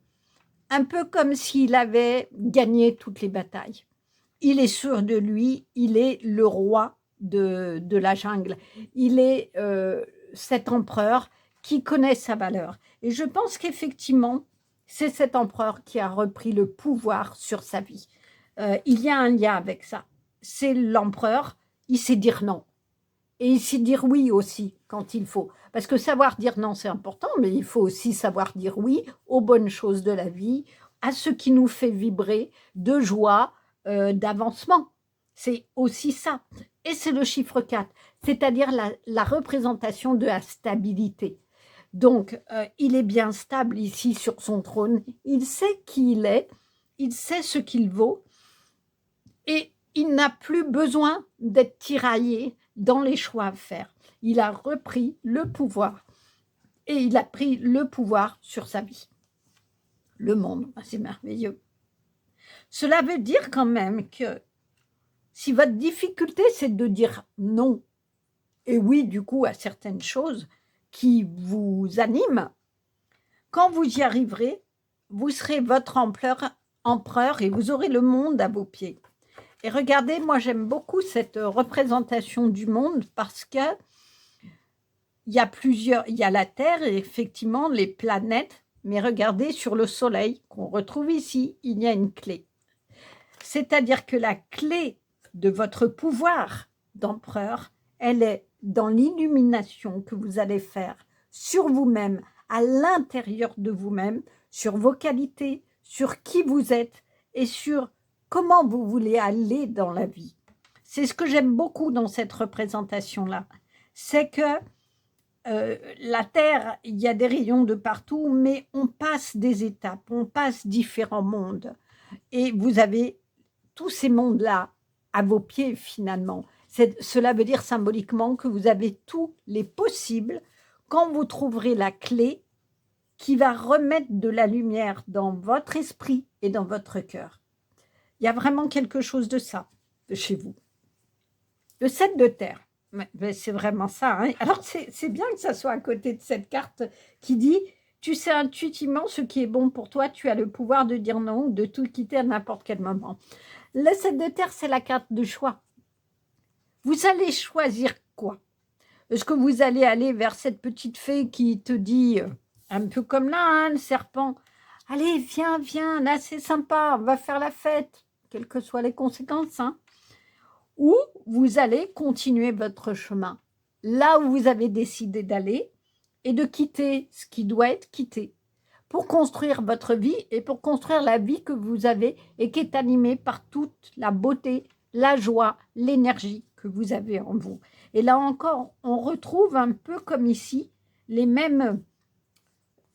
un peu comme s'il avait gagné toutes les batailles. Il est sûr de lui, il est le roi de la jungle. Il est cet empereur qui connaît sa valeur. Et je pense qu'effectivement, c'est cet empereur qui a repris le pouvoir sur sa vie. Il y a un lien avec ça. C'est l'empereur, il sait dire non. Et il sait dire oui aussi quand il faut. Parce que savoir dire non, c'est important, mais il faut aussi savoir dire oui aux bonnes choses de la vie, à ce qui nous fait vibrer de joie, d'avancement. C'est aussi ça. Et c'est le chiffre 4, c'est-à-dire la représentation de la stabilité. Donc, il est bien stable ici sur son trône. Il sait qui il est, il sait ce qu'il vaut, et il n'a plus besoin d'être tiraillé dans les choix à faire. Il a repris le pouvoir et il a pris le pouvoir sur sa vie. Le monde, c'est merveilleux. Cela veut dire quand même que si votre difficulté, c'est de dire non et oui, du coup, à certaines choses qui vous animent, quand vous y arriverez, vous serez votre empereur et vous aurez le monde à vos pieds. Et regardez, moi j'aime beaucoup cette représentation du monde parce que il y a la Terre et effectivement les planètes, mais regardez sur le Soleil qu'on retrouve ici, il y a une clé. C'est-à-dire que la clé de votre pouvoir d'empereur, elle est dans l'illumination que vous allez faire sur vous-même, à l'intérieur de vous-même, sur vos qualités, sur qui vous êtes et sur comment vous voulez aller dans la vie. C'est ce que j'aime beaucoup dans cette représentation-là. C'est que la Terre, il y a des rayons de partout, mais on passe des étapes, on passe différents mondes. Et vous avez tous ces mondes-là à vos pieds finalement. Cela veut dire symboliquement que vous avez tous les possibles quand vous trouverez la clé qui va remettre de la lumière dans votre esprit et dans votre cœur. Il y a vraiment quelque chose de ça, de chez vous. Le 7 de terre, c'est vraiment ça. Hein. Alors, c'est bien que ça soit à côté de cette carte qui dit « Tu sais intuitivement ce qui est bon pour toi, tu as le pouvoir de dire non ou de tout quitter à n'importe quel moment. » Le 7 de terre, c'est la carte de choix. Vous allez choisir quoi? Est-ce que vous allez aller vers cette petite fée qui te dit, un peu comme là, hein, le serpent, « Allez, viens, là c'est sympa, on va faire la fête », quelles que soient les conséquences, hein. Ou vous allez continuer votre chemin, là où vous avez décidé d'aller, et de quitter ce qui doit être quitté, pour construire votre vie et pour construire la vie que vous avez et qui est animée par toute la beauté, la joie, l'énergie que vous avez en vous. Et là encore, on retrouve un peu comme ici, les mêmes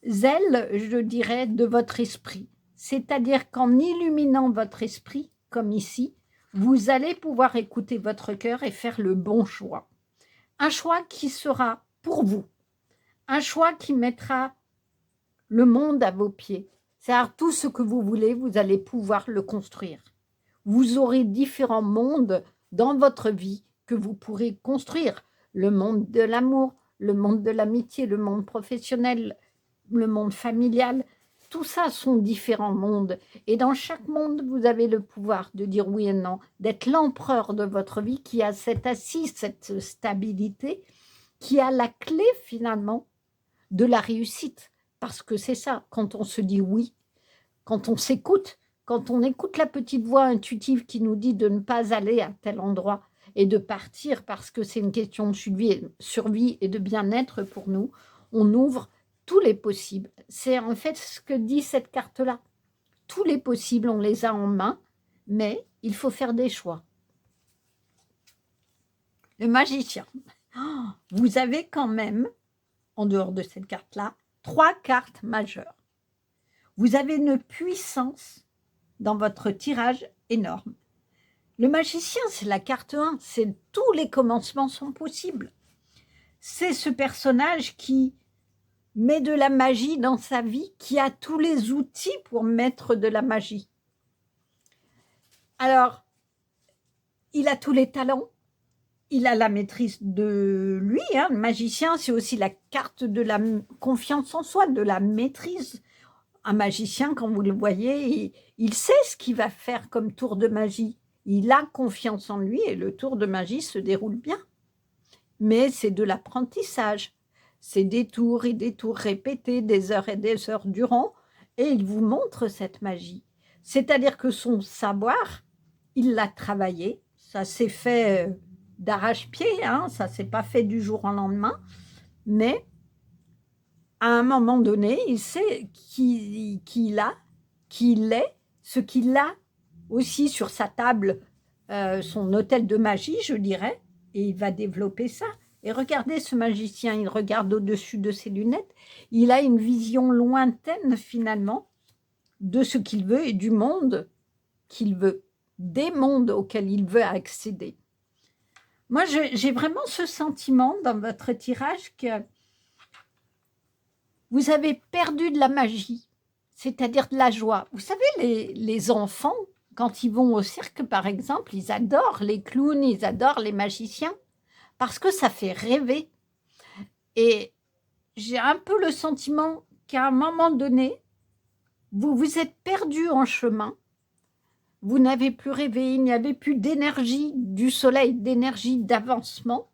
ailes, je dirais, de votre esprit. C'est-à-dire qu'en illuminant votre esprit, comme ici, vous allez pouvoir écouter votre cœur et faire le bon choix. Un choix qui sera pour vous. Un choix qui mettra le monde à vos pieds. C'est-à-dire tout ce que vous voulez, vous allez pouvoir le construire. Vous aurez différents mondes dans votre vie que vous pourrez construire. Le monde de l'amour, le monde de l'amitié, le monde professionnel, le monde familial. Tout ça sont différents mondes. Et dans chaque monde, vous avez le pouvoir de dire oui et non, d'être l'empereur de votre vie qui a cette assise, cette stabilité, qui a la clé finalement de la réussite. Parce que c'est ça, quand on se dit oui, quand on s'écoute, quand on écoute la petite voix intuitive qui nous dit de ne pas aller à tel endroit et de partir parce que c'est une question de survie et de bien-être pour nous, on ouvre tous les possibles. C'est en fait ce que dit cette carte-là. Tous les possibles, on les a en main, mais il faut faire des choix. Le magicien. Oh, vous avez quand même, en dehors de cette carte-là, 3 cartes majeures. Vous avez une puissance dans votre tirage énorme. Le magicien, c'est la carte 1, c'est tous les commencements sont possibles. C'est ce personnage qui met de la magie dans sa vie, qui a tous les outils pour mettre de la magie. Alors, il a tous les talents, il a la maîtrise de lui, hein. Le magicien, c'est aussi la carte de la confiance en soi, de la maîtrise. Un magicien, quand vous le voyez, il sait ce qu'il va faire comme tour de magie. Il a confiance en lui et le tour de magie se déroule bien. Mais c'est de l'apprentissage. C'est des tours et des tours répétés, des heures et des heures durant, et il vous montre cette magie. C'est-à-dire que son savoir, il l'a travaillé, ça s'est fait d'arrache-pied, hein, ça ne s'est pas fait du jour au lendemain, mais à un moment donné, il sait qui il est, ce qu'il a aussi sur sa table, son hôtel de magie, je dirais, et il va développer ça. Et regardez ce magicien, il regarde au-dessus de ses lunettes, il a une vision lointaine finalement de ce qu'il veut et du monde qu'il veut, des mondes auxquels il veut accéder. Moi, j'ai vraiment ce sentiment dans votre tirage que vous avez perdu de la magie, c'est-à-dire de la joie. Vous savez, les enfants, quand ils vont au cirque, par exemple, ils adorent les clowns, ils adorent les magiciens, parce que ça fait rêver. Et j'ai un peu le sentiment qu'à un moment donné, vous vous êtes perdu en chemin, vous n'avez plus rêvé, il n'y avait plus d'énergie du soleil, d'énergie d'avancement,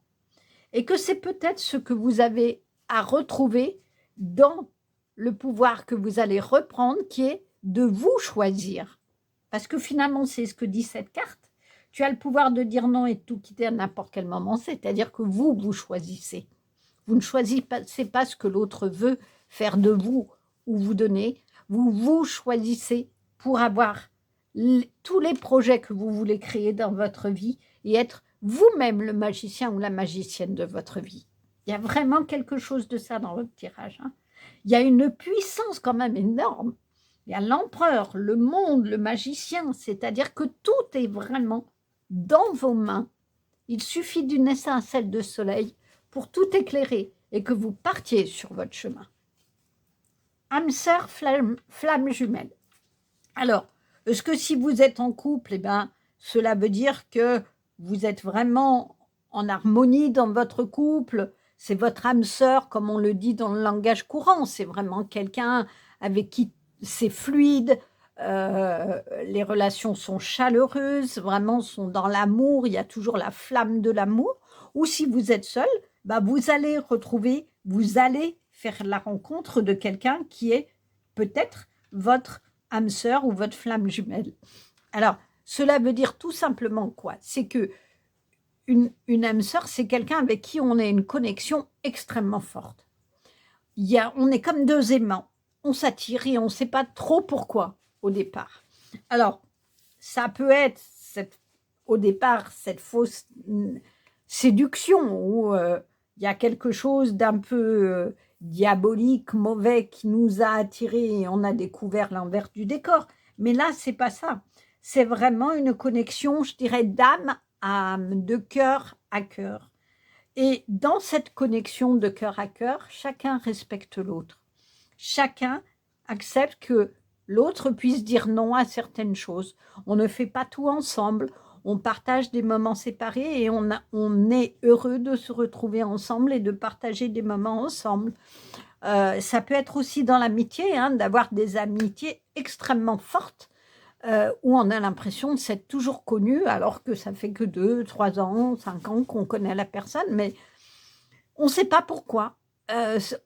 et que c'est peut-être ce que vous avez à retrouver dans le pouvoir que vous allez reprendre, qui est de vous choisir. Parce que finalement, c'est ce que dit cette carte. Tu as le pouvoir de dire non et de tout quitter à n'importe quel moment, c'est-à-dire que vous choisissez. Vous ne choisissez pas ce que l'autre veut faire de vous ou vous donner. Vous choisissez pour avoir tous les projets que vous voulez créer dans votre vie et être vous-même le magicien ou la magicienne de votre vie. Il y a vraiment quelque chose de ça dans votre tirage, hein. Il y a une puissance quand même énorme. Il y a l'empereur, le monde, le magicien, c'est-à-dire que tout est vraiment dans vos mains. Il suffit d'une étincelle de soleil pour tout éclairer et que vous partiez sur votre chemin. Âme sœur, flamme jumelle. Alors, est-ce que si vous êtes en couple, eh ben, cela veut dire que vous êtes vraiment en harmonie dans votre couple? C'est votre âme sœur, comme on le dit dans le langage courant. C'est vraiment quelqu'un avec qui c'est fluide, les relations sont chaleureuses, vraiment sont dans l'amour, il y a toujours la flamme de l'amour. Ou si vous êtes seul, bah vous allez faire la rencontre de quelqu'un qui est peut-être votre âme sœur ou votre flamme jumelle. Alors, cela veut dire tout simplement quoi? C'est que une âme sœur, c'est quelqu'un avec qui on a une connexion extrêmement forte. On est comme deux aimants, on s'attire et on ne sait pas trop pourquoi au départ. Alors, ça peut être au départ cette fausse séduction où il y a quelque chose d'un peu diabolique, mauvais qui nous a attirés et on a découvert l'envers du décor. Mais là, c'est pas ça. C'est vraiment une connexion, je dirais, d'âme à âme, de cœur à cœur. Et dans cette connexion de cœur à cœur, chacun respecte l'autre. Chacun accepte que l'autre puisse dire non à certaines choses. On ne fait pas tout ensemble. On partage des moments séparés et on est heureux de se retrouver ensemble et de partager des moments ensemble. Ça peut être aussi dans l'amitié, hein, d'avoir des amitiés extrêmement fortes où on a l'impression de s'être toujours connu alors que ça fait que 2, 3 ans, 5 ans qu'on connaît la personne, mais on ne sait pas pourquoi.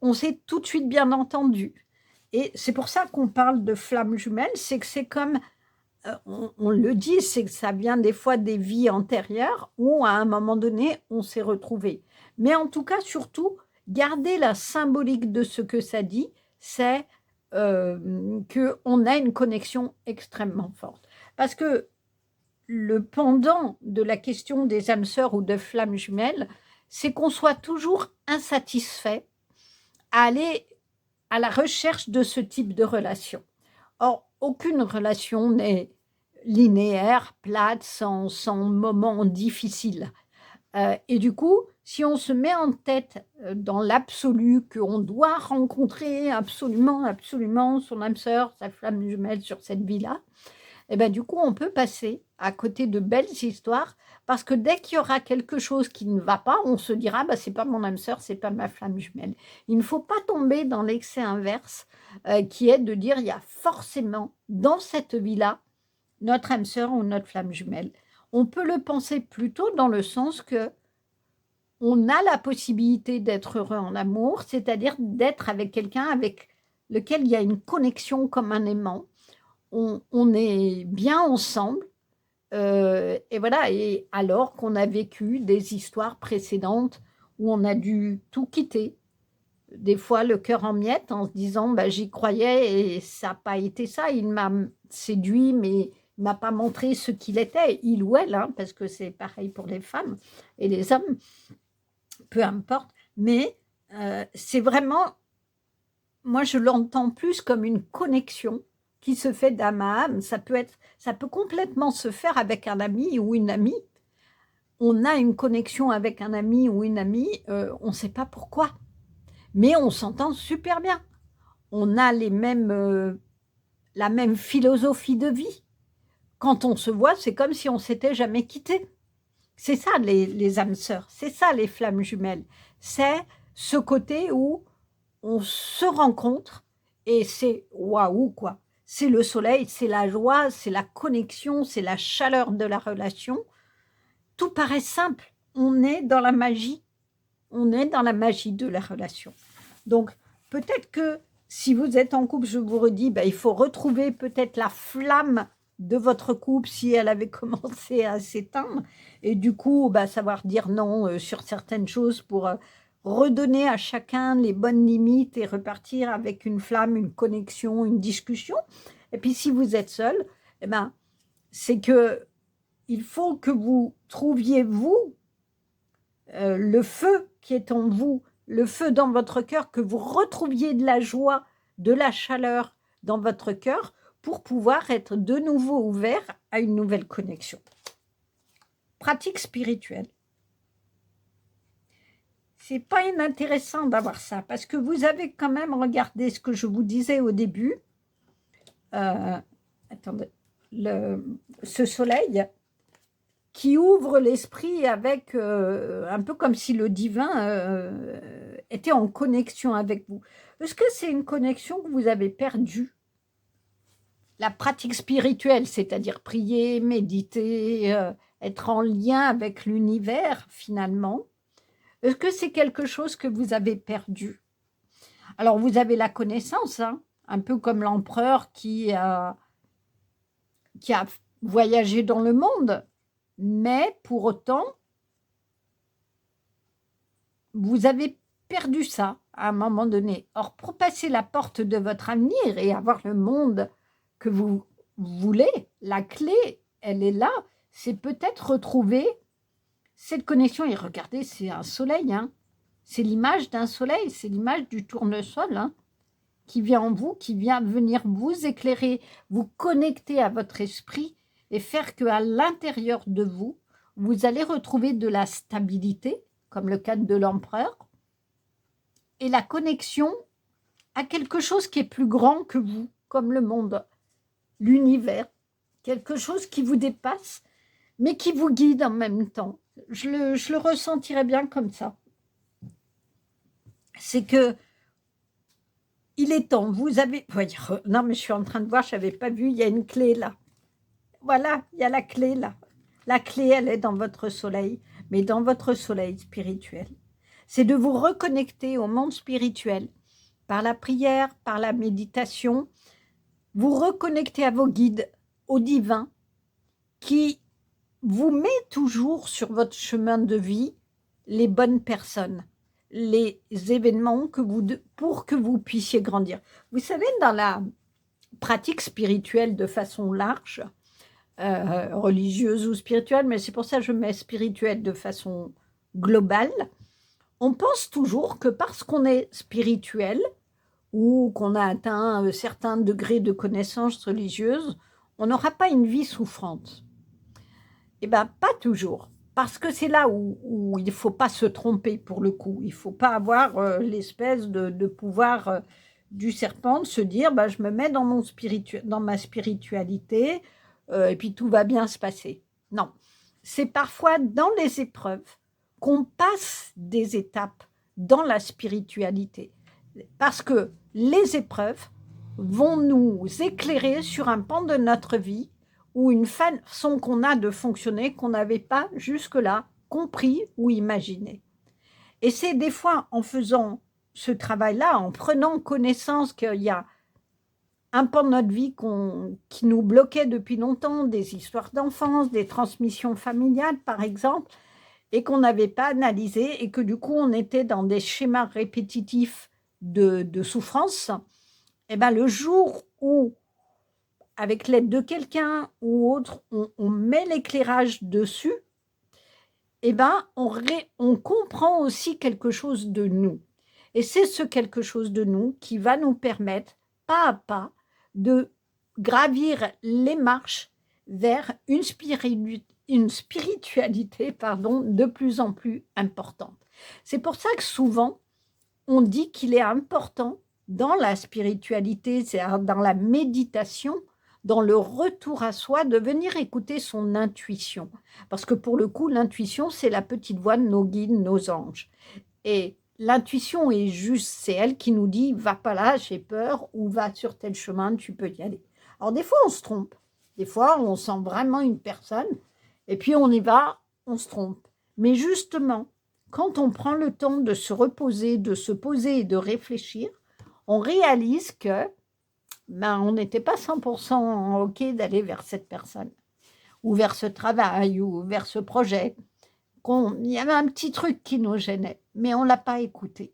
On s'est tout de suite bien entendu. Et c'est pour ça qu'on parle de flamme jumelle, c'est que c'est comme... on le dit, c'est que ça vient des fois des vies antérieures où à un moment donné, on s'est retrouvés. Mais en tout cas, surtout, garder la symbolique de ce que ça dit, c'est qu'on a une connexion extrêmement forte. Parce que le pendant de la question des âmes sœurs ou de flammes jumelles, c'est qu'on soit toujours insatisfait à aller à la recherche de ce type de relation. Or, aucune relation n'est linéaire, plate, sans moments difficiles. Et du coup, si on se met en tête dans l'absolu qu'on doit rencontrer absolument son âme sœur, sa flamme jumelle sur cette vie-là, et ben du coup, on peut passer à côté de belles histoires parce que dès qu'il y aura quelque chose qui ne va pas, on se dira, bah, c'est pas mon âme sœur, c'est pas ma flamme jumelle. Il ne faut pas tomber dans l'excès inverse qui est de dire, il y a forcément dans cette vie-là notre âme sœur ou notre flamme jumelle. On peut le penser plutôt dans le sens que on a la possibilité d'être heureux en amour, c'est-à-dire d'être avec quelqu'un avec lequel il y a une connexion comme un aimant. On est bien ensemble, et voilà. Et alors qu'on a vécu des histoires précédentes où on a dû tout quitter, des fois le cœur en miettes en se disant bah, j'y croyais et ça n'a pas été ça, il m'a séduit mais il m'a pas montré ce qu'il était, il ou elle, hein, parce que c'est pareil pour les femmes et les hommes, peu importe, mais c'est vraiment, moi je l'entends plus comme une connexion qui se fait d'âme à âme. Ça peut complètement se faire avec un ami ou une amie. On a une connexion avec un ami ou une amie, on ne sait pas pourquoi, mais on s'entend super bien. On a la même philosophie de vie. Quand on se voit, c'est comme si on s'était jamais quitté. C'est ça les âmes sœurs, c'est ça les flammes jumelles. C'est ce côté où on se rencontre et c'est waouh quoi. C'est le soleil, c'est la joie, c'est la connexion, c'est la chaleur de la relation. Tout paraît simple. On est dans la magie. On est dans la magie de la relation. Donc, peut-être que si vous êtes en couple, je vous redis, il faut retrouver peut-être la flamme de votre couple si elle avait commencé à s'éteindre. Et du coup, savoir dire non sur certaines choses pour redonner à chacun les bonnes limites et repartir avec une flamme, une connexion, une discussion. Et puis, si vous êtes seul, c'est que il faut que vous trouviez, vous, le feu qui est en vous, le feu dans votre cœur, que vous retrouviez de la joie, de la chaleur dans votre cœur pour pouvoir être de nouveau ouvert à une nouvelle connexion. Pratique spirituelle. C'est pas inintéressant d'avoir ça parce que vous avez quand même regardé ce que je vous disais au début. Attendez, ce soleil qui ouvre l'esprit avec un peu comme si le divin était en connexion avec vous. Est-ce que c'est une connexion que vous avez perdue? La pratique spirituelle, c'est-à-dire prier, méditer, être en lien avec l'univers finalement, est-ce que c'est quelque chose que vous avez perdu? Alors vous avez la connaissance, hein, un peu comme l'empereur qui a voyagé dans le monde, mais pour autant, vous avez perdu ça à un moment donné. Or, pour passer la porte de votre avenir et avoir le monde que vous voulez, la clé, elle est là, c'est peut-être retrouver cette connexion. Et regardez, c'est un soleil, hein. C'est l'image d'un soleil, c'est l'image du tournesol, hein, qui vient en vous, qui vient venir vous éclairer, vous connecter à votre esprit et faire qu'à l'intérieur de vous, vous allez retrouver de la stabilité, comme le cadre de l'empereur, et la connexion à quelque chose qui est plus grand que vous, comme le monde, l'univers, quelque chose qui vous dépasse, mais qui vous guide en même temps. Je le ressentirais bien comme ça. C'est que il est temps, vous avez... Non, mais je suis en train de voir, je n'avais pas vu, il y a une clé là. Voilà, il y a la clé là. La clé, elle est dans votre soleil, mais dans votre soleil spirituel. C'est de vous reconnecter au monde spirituel par la prière, par la méditation, vous reconnecter à vos guides, au divin, qui vous met toujours sur votre chemin de vie les bonnes personnes, les événements pour que vous puissiez grandir. Vous savez, dans la pratique spirituelle de façon large, religieuse ou spirituelle, mais c'est pour ça que je mets spirituelle de façon globale, on pense toujours que parce qu'on est spirituel ou qu'on a atteint un certain degré de connaissance religieuse, on n'aura pas une vie souffrante. Eh bien, pas toujours. Parce que c'est là où il ne faut pas se tromper pour le coup. Il ne faut pas avoir l'espèce de pouvoir du serpent, de se dire je me mets dans ma spiritualité, et puis tout va bien se passer. Non, c'est parfois dans les épreuves qu'on passe des étapes dans la spiritualité. Parce que les épreuves vont nous éclairer sur un pan de notre vie ou une façon qu'on a de fonctionner qu'on n'avait pas jusque-là compris ou imaginé. Et c'est des fois en faisant ce travail-là, en prenant connaissance qu'il y a un pan de notre vie qui nous bloquait depuis longtemps, des histoires d'enfance, des transmissions familiales par exemple, et qu'on n'avait pas analysé et que du coup on était dans des schémas répétitifs de souffrance, et ben le jour où, avec l'aide de quelqu'un ou autre, on met l'éclairage dessus, et ben on comprend aussi quelque chose de nous. Et c'est ce quelque chose de nous qui va nous permettre, pas à pas, de gravir les marches vers une spiritualité de plus en plus importante. C'est pour ça que souvent, on dit qu'il est important dans la spiritualité, c'est-à-dire dans la méditation, dans le retour à soi, de venir écouter son intuition. Parce que pour le coup, l'intuition, c'est la petite voix de nos guides, nos anges. Et l'intuition est juste, c'est elle qui nous dit « va pas là, j'ai peur » ou « va sur tel chemin, tu peux y aller ». Alors des fois, on se trompe. Des fois, on sent vraiment une personne et puis on y va, on se trompe. Mais justement, quand on prend le temps de se reposer, de se poser et de réfléchir, on réalise que on n'était pas 100% OK d'aller vers cette personne ou vers ce travail ou vers ce projet. Il y avait un petit truc qui nous gênait, mais on ne l'a pas écouté.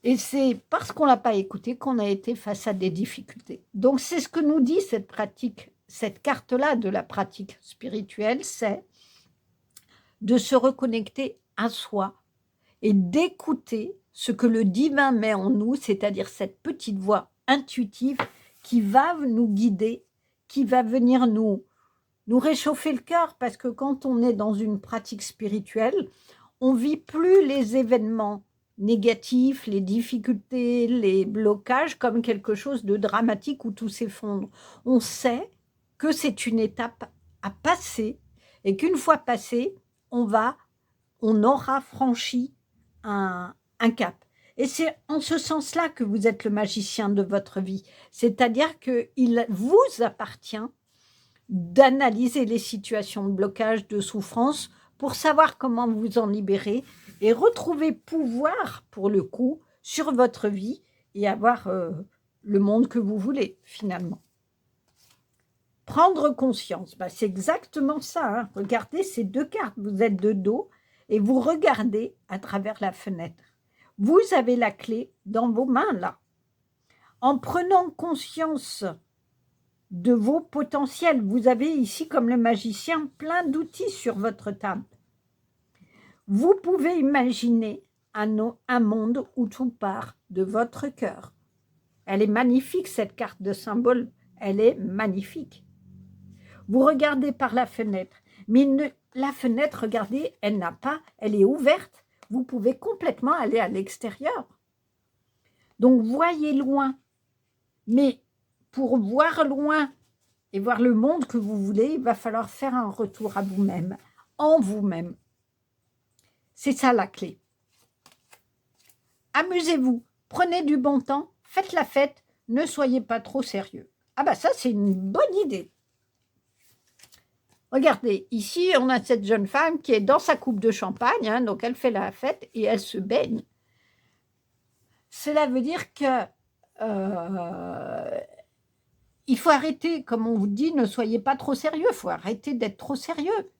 Et c'est parce qu'on ne l'a pas écouté qu'on a été face à des difficultés. Donc c'est ce que nous dit cette pratique, cette carte-là de la pratique spirituelle, c'est de se reconnecter à soi et d'écouter ce que le divin met en nous, c'est-à-dire cette petite voix intuitive qui va nous guider, qui va venir nous réchauffer le cœur, parce que quand on est dans une pratique spirituelle, on ne vit plus les événements négatifs, les difficultés, les blocages comme quelque chose de dramatique où tout s'effondre. On sait que c'est une étape à passer et qu'une fois passée, on aura franchi un cap. Et c'est en ce sens-là que vous êtes le magicien de votre vie. C'est-à-dire qu'il vous appartient d'analyser les situations de blocage, de souffrance, pour savoir comment vous en libérer et retrouver pouvoir, pour le coup, sur votre vie et avoir le monde que vous voulez, finalement. Prendre conscience, c'est exactement ça. Hein. Regardez ces deux cartes, vous êtes de dos et vous regardez à travers la fenêtre. Vous avez la clé dans vos mains, là. En prenant conscience de vos potentiels, vous avez ici, comme le magicien, plein d'outils sur votre table. Vous pouvez imaginer un monde où tout part de votre cœur. Elle est magnifique, cette carte de symbole, elle est magnifique. Vous regardez par la fenêtre, mais la fenêtre, regardez, elle est ouverte. Vous pouvez complètement aller à l'extérieur. Donc, voyez loin. Mais pour voir loin et voir le monde que vous voulez, il va falloir faire un retour à vous-même, en vous-même. C'est ça la clé. Amusez-vous, prenez du bon temps, faites la fête, ne soyez pas trop sérieux. Ah ça c'est une bonne idée. Regardez, ici, on a cette jeune femme qui est dans sa coupe de champagne, hein, donc elle fait la fête et elle se baigne. Cela veut dire que il faut arrêter, comme on vous dit, ne soyez pas trop sérieux, il faut arrêter d'être trop sérieux.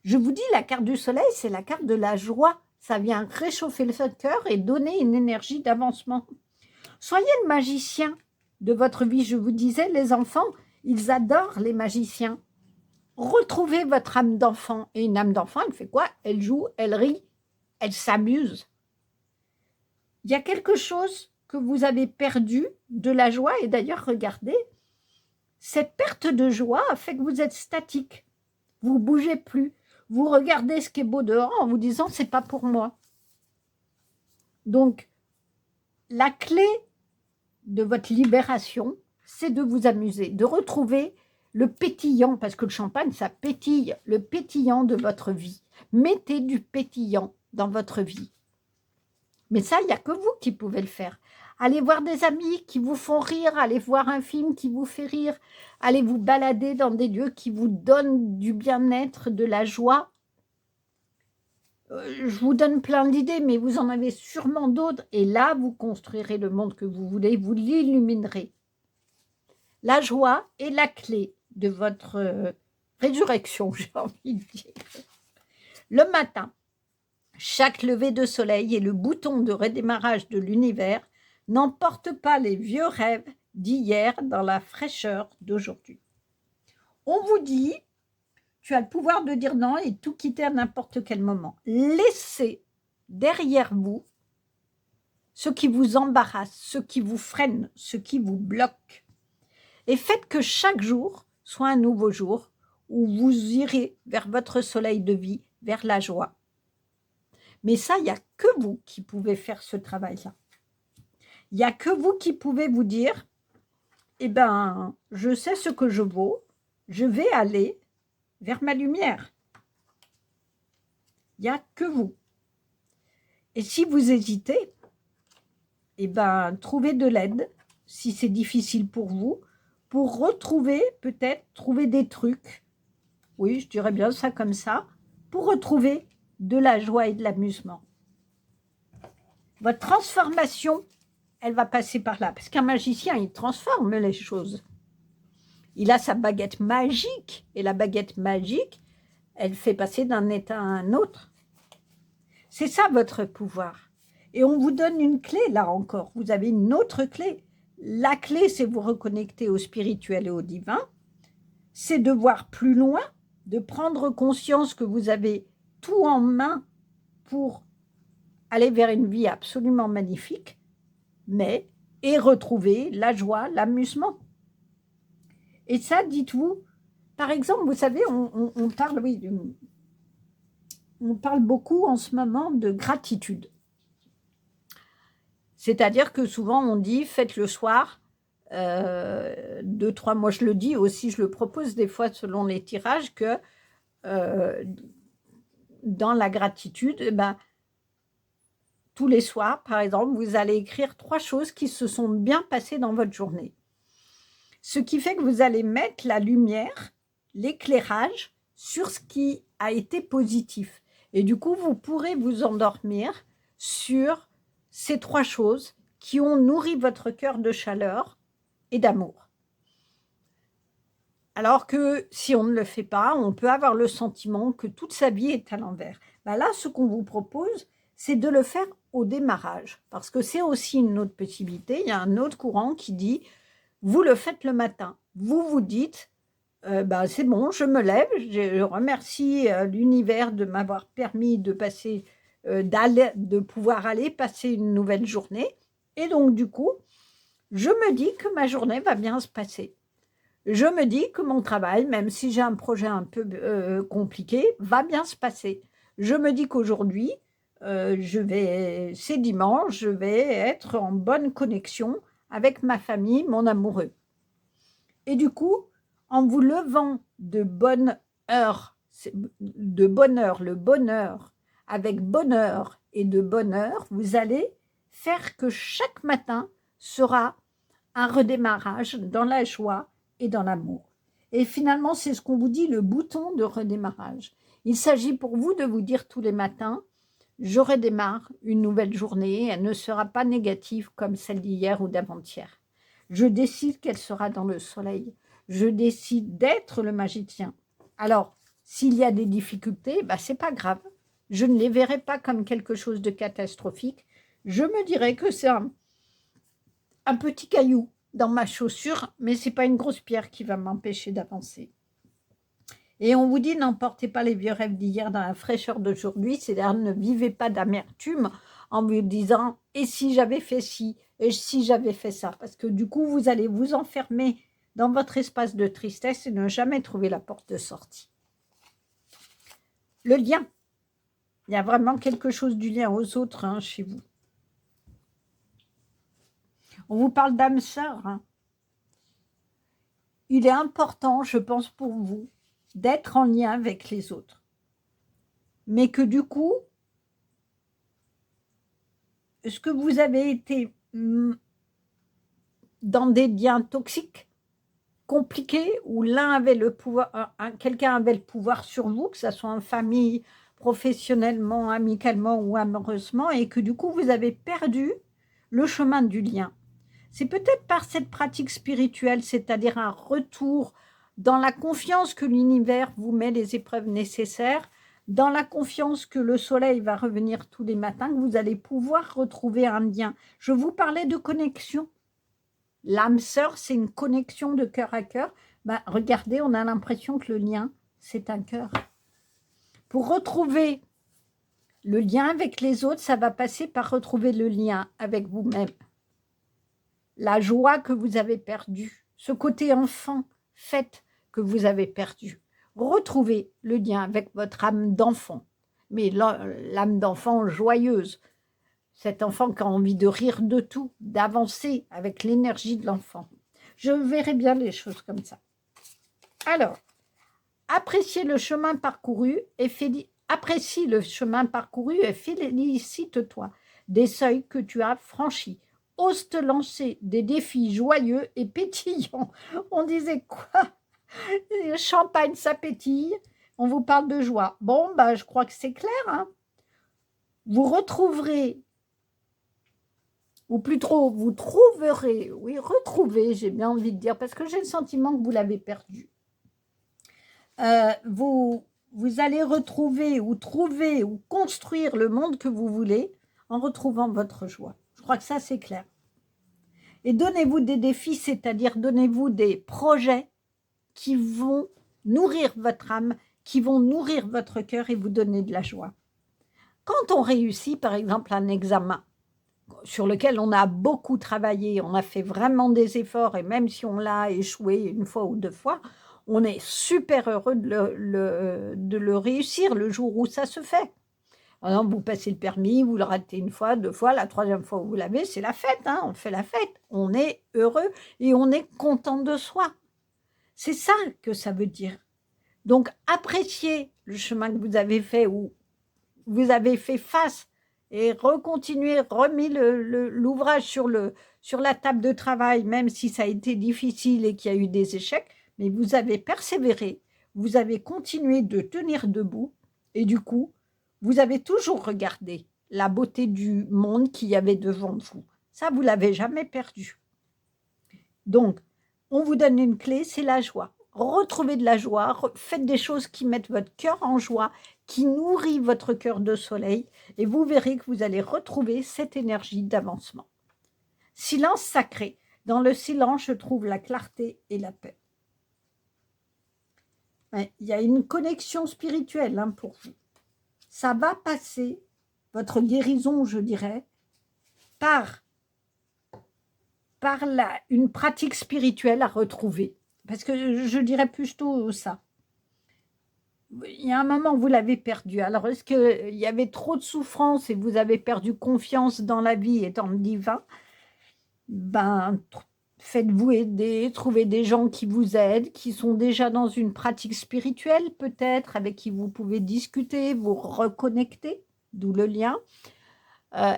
Je vous dis, la carte du soleil, c'est la carte de la joie. Ça vient réchauffer le cœur et donner une énergie d'avancement. Soyez le magicien de votre vie. Je vous disais, les enfants, ils adorent les magiciens. Retrouvez votre âme d'enfant. Et une âme d'enfant, elle fait quoi? Elle joue, elle rit, elle s'amuse. Il y a quelque chose que vous avez perdu de la joie. Et d'ailleurs, regardez, cette perte de joie a fait que vous êtes statique. Vous ne bougez plus. Vous regardez ce qui est beau dehors en vous disant « c'est pas pour moi ». Donc, la clé de votre libération, c'est de vous amuser, de retrouver le pétillant, parce que le champagne, ça pétille, le pétillant de votre vie. Mettez du pétillant dans votre vie. Mais ça, il n'y a que vous qui pouvez le faire. Allez voir des amis qui vous font rire, allez voir un film qui vous fait rire, allez vous balader dans des lieux qui vous donnent du bien-être, de la joie. Je vous donne plein d'idées, mais vous en avez sûrement d'autres. Et là, vous construirez le monde que vous voulez, vous l'illuminerez. La joie est la clé de votre résurrection, j'ai envie de dire. Le matin, chaque lever de soleil est le bouton de redémarrage de l'univers. N'emporte pas les vieux rêves d'hier dans la fraîcheur d'aujourd'hui. On vous dit, tu as le pouvoir de dire non et tout quitter à n'importe quel moment. Laissez derrière vous ce qui vous embarrasse, ce qui vous freine, ce qui vous bloque. Et faites que chaque jour soit un nouveau jour où vous irez vers votre soleil de vie, vers la joie. Mais ça, il n'y a que vous qui pouvez faire ce travail-là. Il n'y a que vous qui pouvez vous dire, eh bien, je sais ce que je vaux, je vais aller vers ma lumière. Il n'y a que vous. Et si vous hésitez, eh bien, trouvez de l'aide, si c'est difficile pour vous, pour retrouver, peut-être, trouver des trucs, oui, je dirais bien ça comme ça, pour retrouver de la joie et de l'amusement. Votre transformation, elle va passer par là. Parce qu'un magicien, il transforme les choses. Il a sa baguette magique. Et la baguette magique, elle fait passer d'un état à un autre. C'est ça votre pouvoir. Et on vous donne une clé, là encore. Vous avez une autre clé. La clé, c'est vous reconnecter au spirituel et au divin. C'est de voir plus loin, de prendre conscience que vous avez tout en main pour aller vers une vie absolument magnifique. Et retrouver la joie, l'amusement. Et ça, dites-vous, par exemple, vous savez, on parle, oui, on parle beaucoup en ce moment de gratitude. C'est-à-dire que souvent on dit, faites le soir, 2, 3, moi je le dis aussi, je le propose des fois selon les tirages, que dans la gratitude, eh ben, tous les soirs, par exemple, vous allez écrire 3 choses qui se sont bien passées dans votre journée. Ce qui fait que vous allez mettre la lumière, l'éclairage sur ce qui a été positif. Et du coup, vous pourrez vous endormir sur ces 3 choses qui ont nourri votre cœur de chaleur et d'amour. Alors que si on ne le fait pas, on peut avoir le sentiment que toute sa vie est à l'envers. Ben là, ce qu'on vous propose, c'est de le faire au démarrage. Parce que c'est aussi une autre possibilité. Il y a un autre courant qui dit, vous le faites le matin. Vous vous dites, c'est bon, je me lève, je remercie l'univers de m'avoir permis de passer, de pouvoir aller passer une nouvelle journée. Et donc, du coup, je me dis que ma journée va bien se passer. Je me dis que mon travail, même si j'ai un projet un peu compliqué, va bien se passer. Je me dis qu'aujourd'hui, c'est dimanche, je vais être en bonne connexion avec ma famille, mon amoureux. Et du coup, en vous levant de bonne heure, le bonheur, avec bonheur et de bonheur, vous allez faire que chaque matin sera un redémarrage dans la joie et dans l'amour. Et finalement, c'est ce qu'on vous dit, le bouton de redémarrage. Il s'agit pour vous de vous dire tous les matins, je redémarre une nouvelle journée, elle ne sera pas négative comme celle d'hier ou d'avant-hier. Je décide qu'elle sera dans le soleil. Je décide d'être le magicien. Alors, s'il y a des difficultés, ce n'est pas grave. Je ne les verrai pas comme quelque chose de catastrophique. Je me dirai que c'est un petit caillou dans ma chaussure, mais ce n'est pas une grosse pierre qui va m'empêcher d'avancer. Et on vous dit, n'emportez pas les vieux rêves d'hier dans la fraîcheur d'aujourd'hui, c'est-à-dire ne vivez pas d'amertume en vous disant « et si j'avais fait ci, et si j'avais fait ça ?» Parce que du coup, vous allez vous enfermer dans votre espace de tristesse et ne jamais trouver la porte de sortie. Le lien. Il y a vraiment quelque chose du lien aux autres chez vous. On vous parle d'âme sœur. il est important, je pense, pour vous, d'être en lien avec les autres. Mais que du coup, est-ce que vous avez été dans des liens toxiques, compliqués, où l'un avait le pouvoir, quelqu'un avait le pouvoir sur vous, que ce soit en famille, professionnellement, amicalement ou amoureusement, et que du coup, vous avez perdu le chemin du lien. C'est peut-être par cette pratique spirituelle, c'est-à-dire un retour dans la confiance que l'univers vous met les épreuves nécessaires, dans la confiance que le soleil va revenir tous les matins, que vous allez pouvoir retrouver un lien. Je vous parlais de connexion. L'âme sœur, c'est une connexion de cœur à cœur. Ben, regardez, on a l'impression que le lien, c'est un cœur. Pour retrouver le lien avec les autres, ça va passer par retrouver le lien avec vous-même. La joie que vous avez perdue, ce côté enfant, fait que vous avez perdu. Retrouvez le lien avec votre âme d'enfant, mais l'âme d'enfant joyeuse, cet enfant qui a envie de rire de tout, d'avancer avec l'énergie de l'enfant. Je verrai bien les choses comme ça. Alors, apprécie le chemin parcouru et félicite-toi des seuils que tu as franchis. Ose te lancer des défis joyeux et pétillants. On disait quoi? Le champagne, ça pétille. On vous parle de joie. Bon, bah, je crois que c'est clair. Hein, vous retrouverez, ou plutôt vous trouverez, oui, retrouver, j'ai bien envie de dire, parce que j'ai le sentiment que vous l'avez perdu. Vous allez retrouver ou trouver ou construire le monde que vous voulez en retrouvant votre joie. Je crois que ça, c'est clair. Et donnez-vous des défis, c'est-à-dire donnez-vous des projets qui vont nourrir votre âme, qui vont nourrir votre cœur et vous donner de la joie. Quand on réussit, par exemple, un examen sur lequel on a beaucoup travaillé, on a fait vraiment des efforts, et même si on l'a échoué une fois ou deux fois, on est super heureux de le réussir le jour où ça se fait. Par exemple, vous passez le permis, vous le ratez une fois, deux fois, la troisième fois vous l'avez, c'est la fête, hein, on fait la fête. On est heureux et on est content de soi. C'est ça que ça veut dire. Donc, appréciez le chemin que vous avez fait, où vous avez fait face et recontinuez, remis l'ouvrage sur la table de travail, même si ça a été difficile et qu'il y a eu des échecs, mais vous avez persévéré, vous avez continué de tenir debout et du coup, vous avez toujours regardé la beauté du monde qu'il y avait devant vous. Ça, vous ne l'avez jamais perdu. Donc, on vous donne une clé, c'est la joie. Retrouvez de la joie, faites des choses qui mettent votre cœur en joie, qui nourrit votre cœur de soleil, et vous verrez que vous allez retrouver cette énergie d'avancement. Silence sacré. Dans le silence, je trouve la clarté et la paix. Il y a une connexion spirituelle hein, pour vous. Ça va passer, votre guérison, je dirais, par une pratique spirituelle à retrouver. Parce que je dirais plutôt ça. Il y a un moment où vous l'avez perdu. Alors, est-ce qu'il y avait trop de souffrance et vous avez perdu confiance dans la vie étant divin? Ben, faites-vous aider, trouvez des gens qui vous aident, qui sont déjà dans une pratique spirituelle peut-être, avec qui vous pouvez discuter, vous reconnecter, d'où le lien.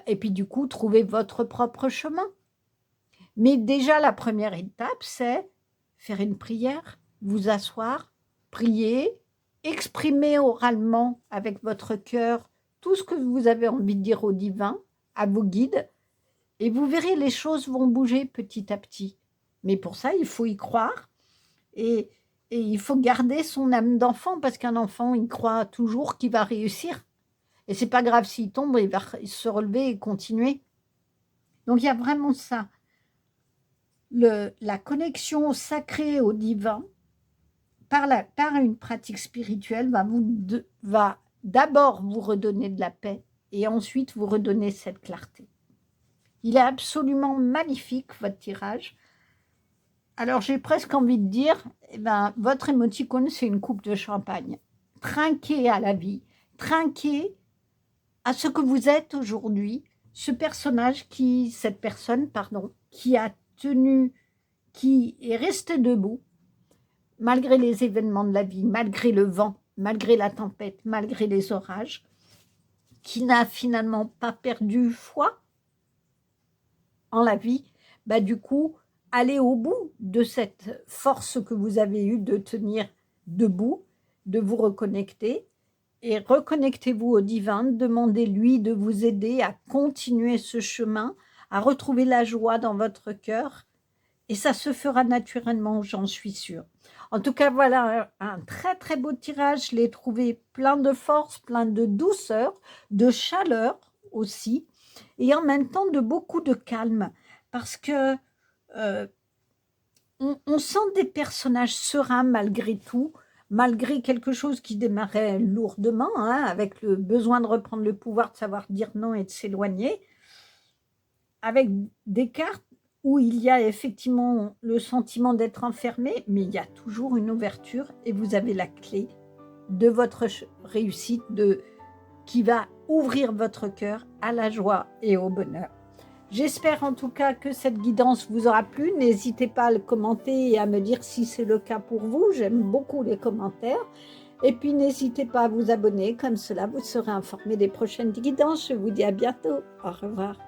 Et puis du coup, trouvez votre propre chemin. Mais déjà, la première étape, c'est faire une prière, vous asseoir, prier, exprimer oralement avec votre cœur tout ce que vous avez envie de dire au divin, à vos guides, et vous verrez, les choses vont bouger petit à petit. Mais pour ça, il faut y croire et il faut garder son âme d'enfant parce qu'un enfant, il croit toujours qu'il va réussir. Et c'est pas grave s'il tombe, il va se relever et continuer. Donc il y a vraiment ça. La connexion sacrée au divin par une pratique spirituelle va d'abord vous redonner de la paix et ensuite vous redonner cette clarté. Il est absolument magnifique, votre tirage. Alors, j'ai presque envie de dire, votre émoticône, c'est une coupe de champagne. Trinquez à la vie, trinquez à ce que vous êtes aujourd'hui, cette personne, qui a tenu, qui est restée debout, malgré les événements de la vie, malgré le vent, malgré la tempête, malgré les orages, qui n'a finalement pas perdu foi en la vie, bah du coup, allez au bout de cette force que vous avez eue de tenir debout, de vous reconnecter, et reconnectez-vous au divin, demandez-lui de vous aider à continuer ce chemin, à retrouver la joie dans votre cœur, et ça se fera naturellement, j'en suis sûre. En tout cas, voilà un très très beau tirage, je l'ai trouvé plein de force, plein de douceur, de chaleur aussi, et en même temps de beaucoup de calme, parce que on sent des personnages sereins malgré tout, malgré quelque chose qui démarrait lourdement, hein, avec le besoin de reprendre le pouvoir, de savoir dire non et de s'éloigner, avec des cartes où il y a effectivement le sentiment d'être enfermé, mais il y a toujours une ouverture et vous avez la clé de votre réussite, qui va ouvrir votre cœur à la joie et au bonheur. J'espère en tout cas que cette guidance vous aura plu. N'hésitez pas à le commenter et à me dire si c'est le cas pour vous. J'aime beaucoup les commentaires. Et puis n'hésitez pas à vous abonner, comme cela vous serez informé des prochaines guidances. Je vous dis à bientôt. Au revoir.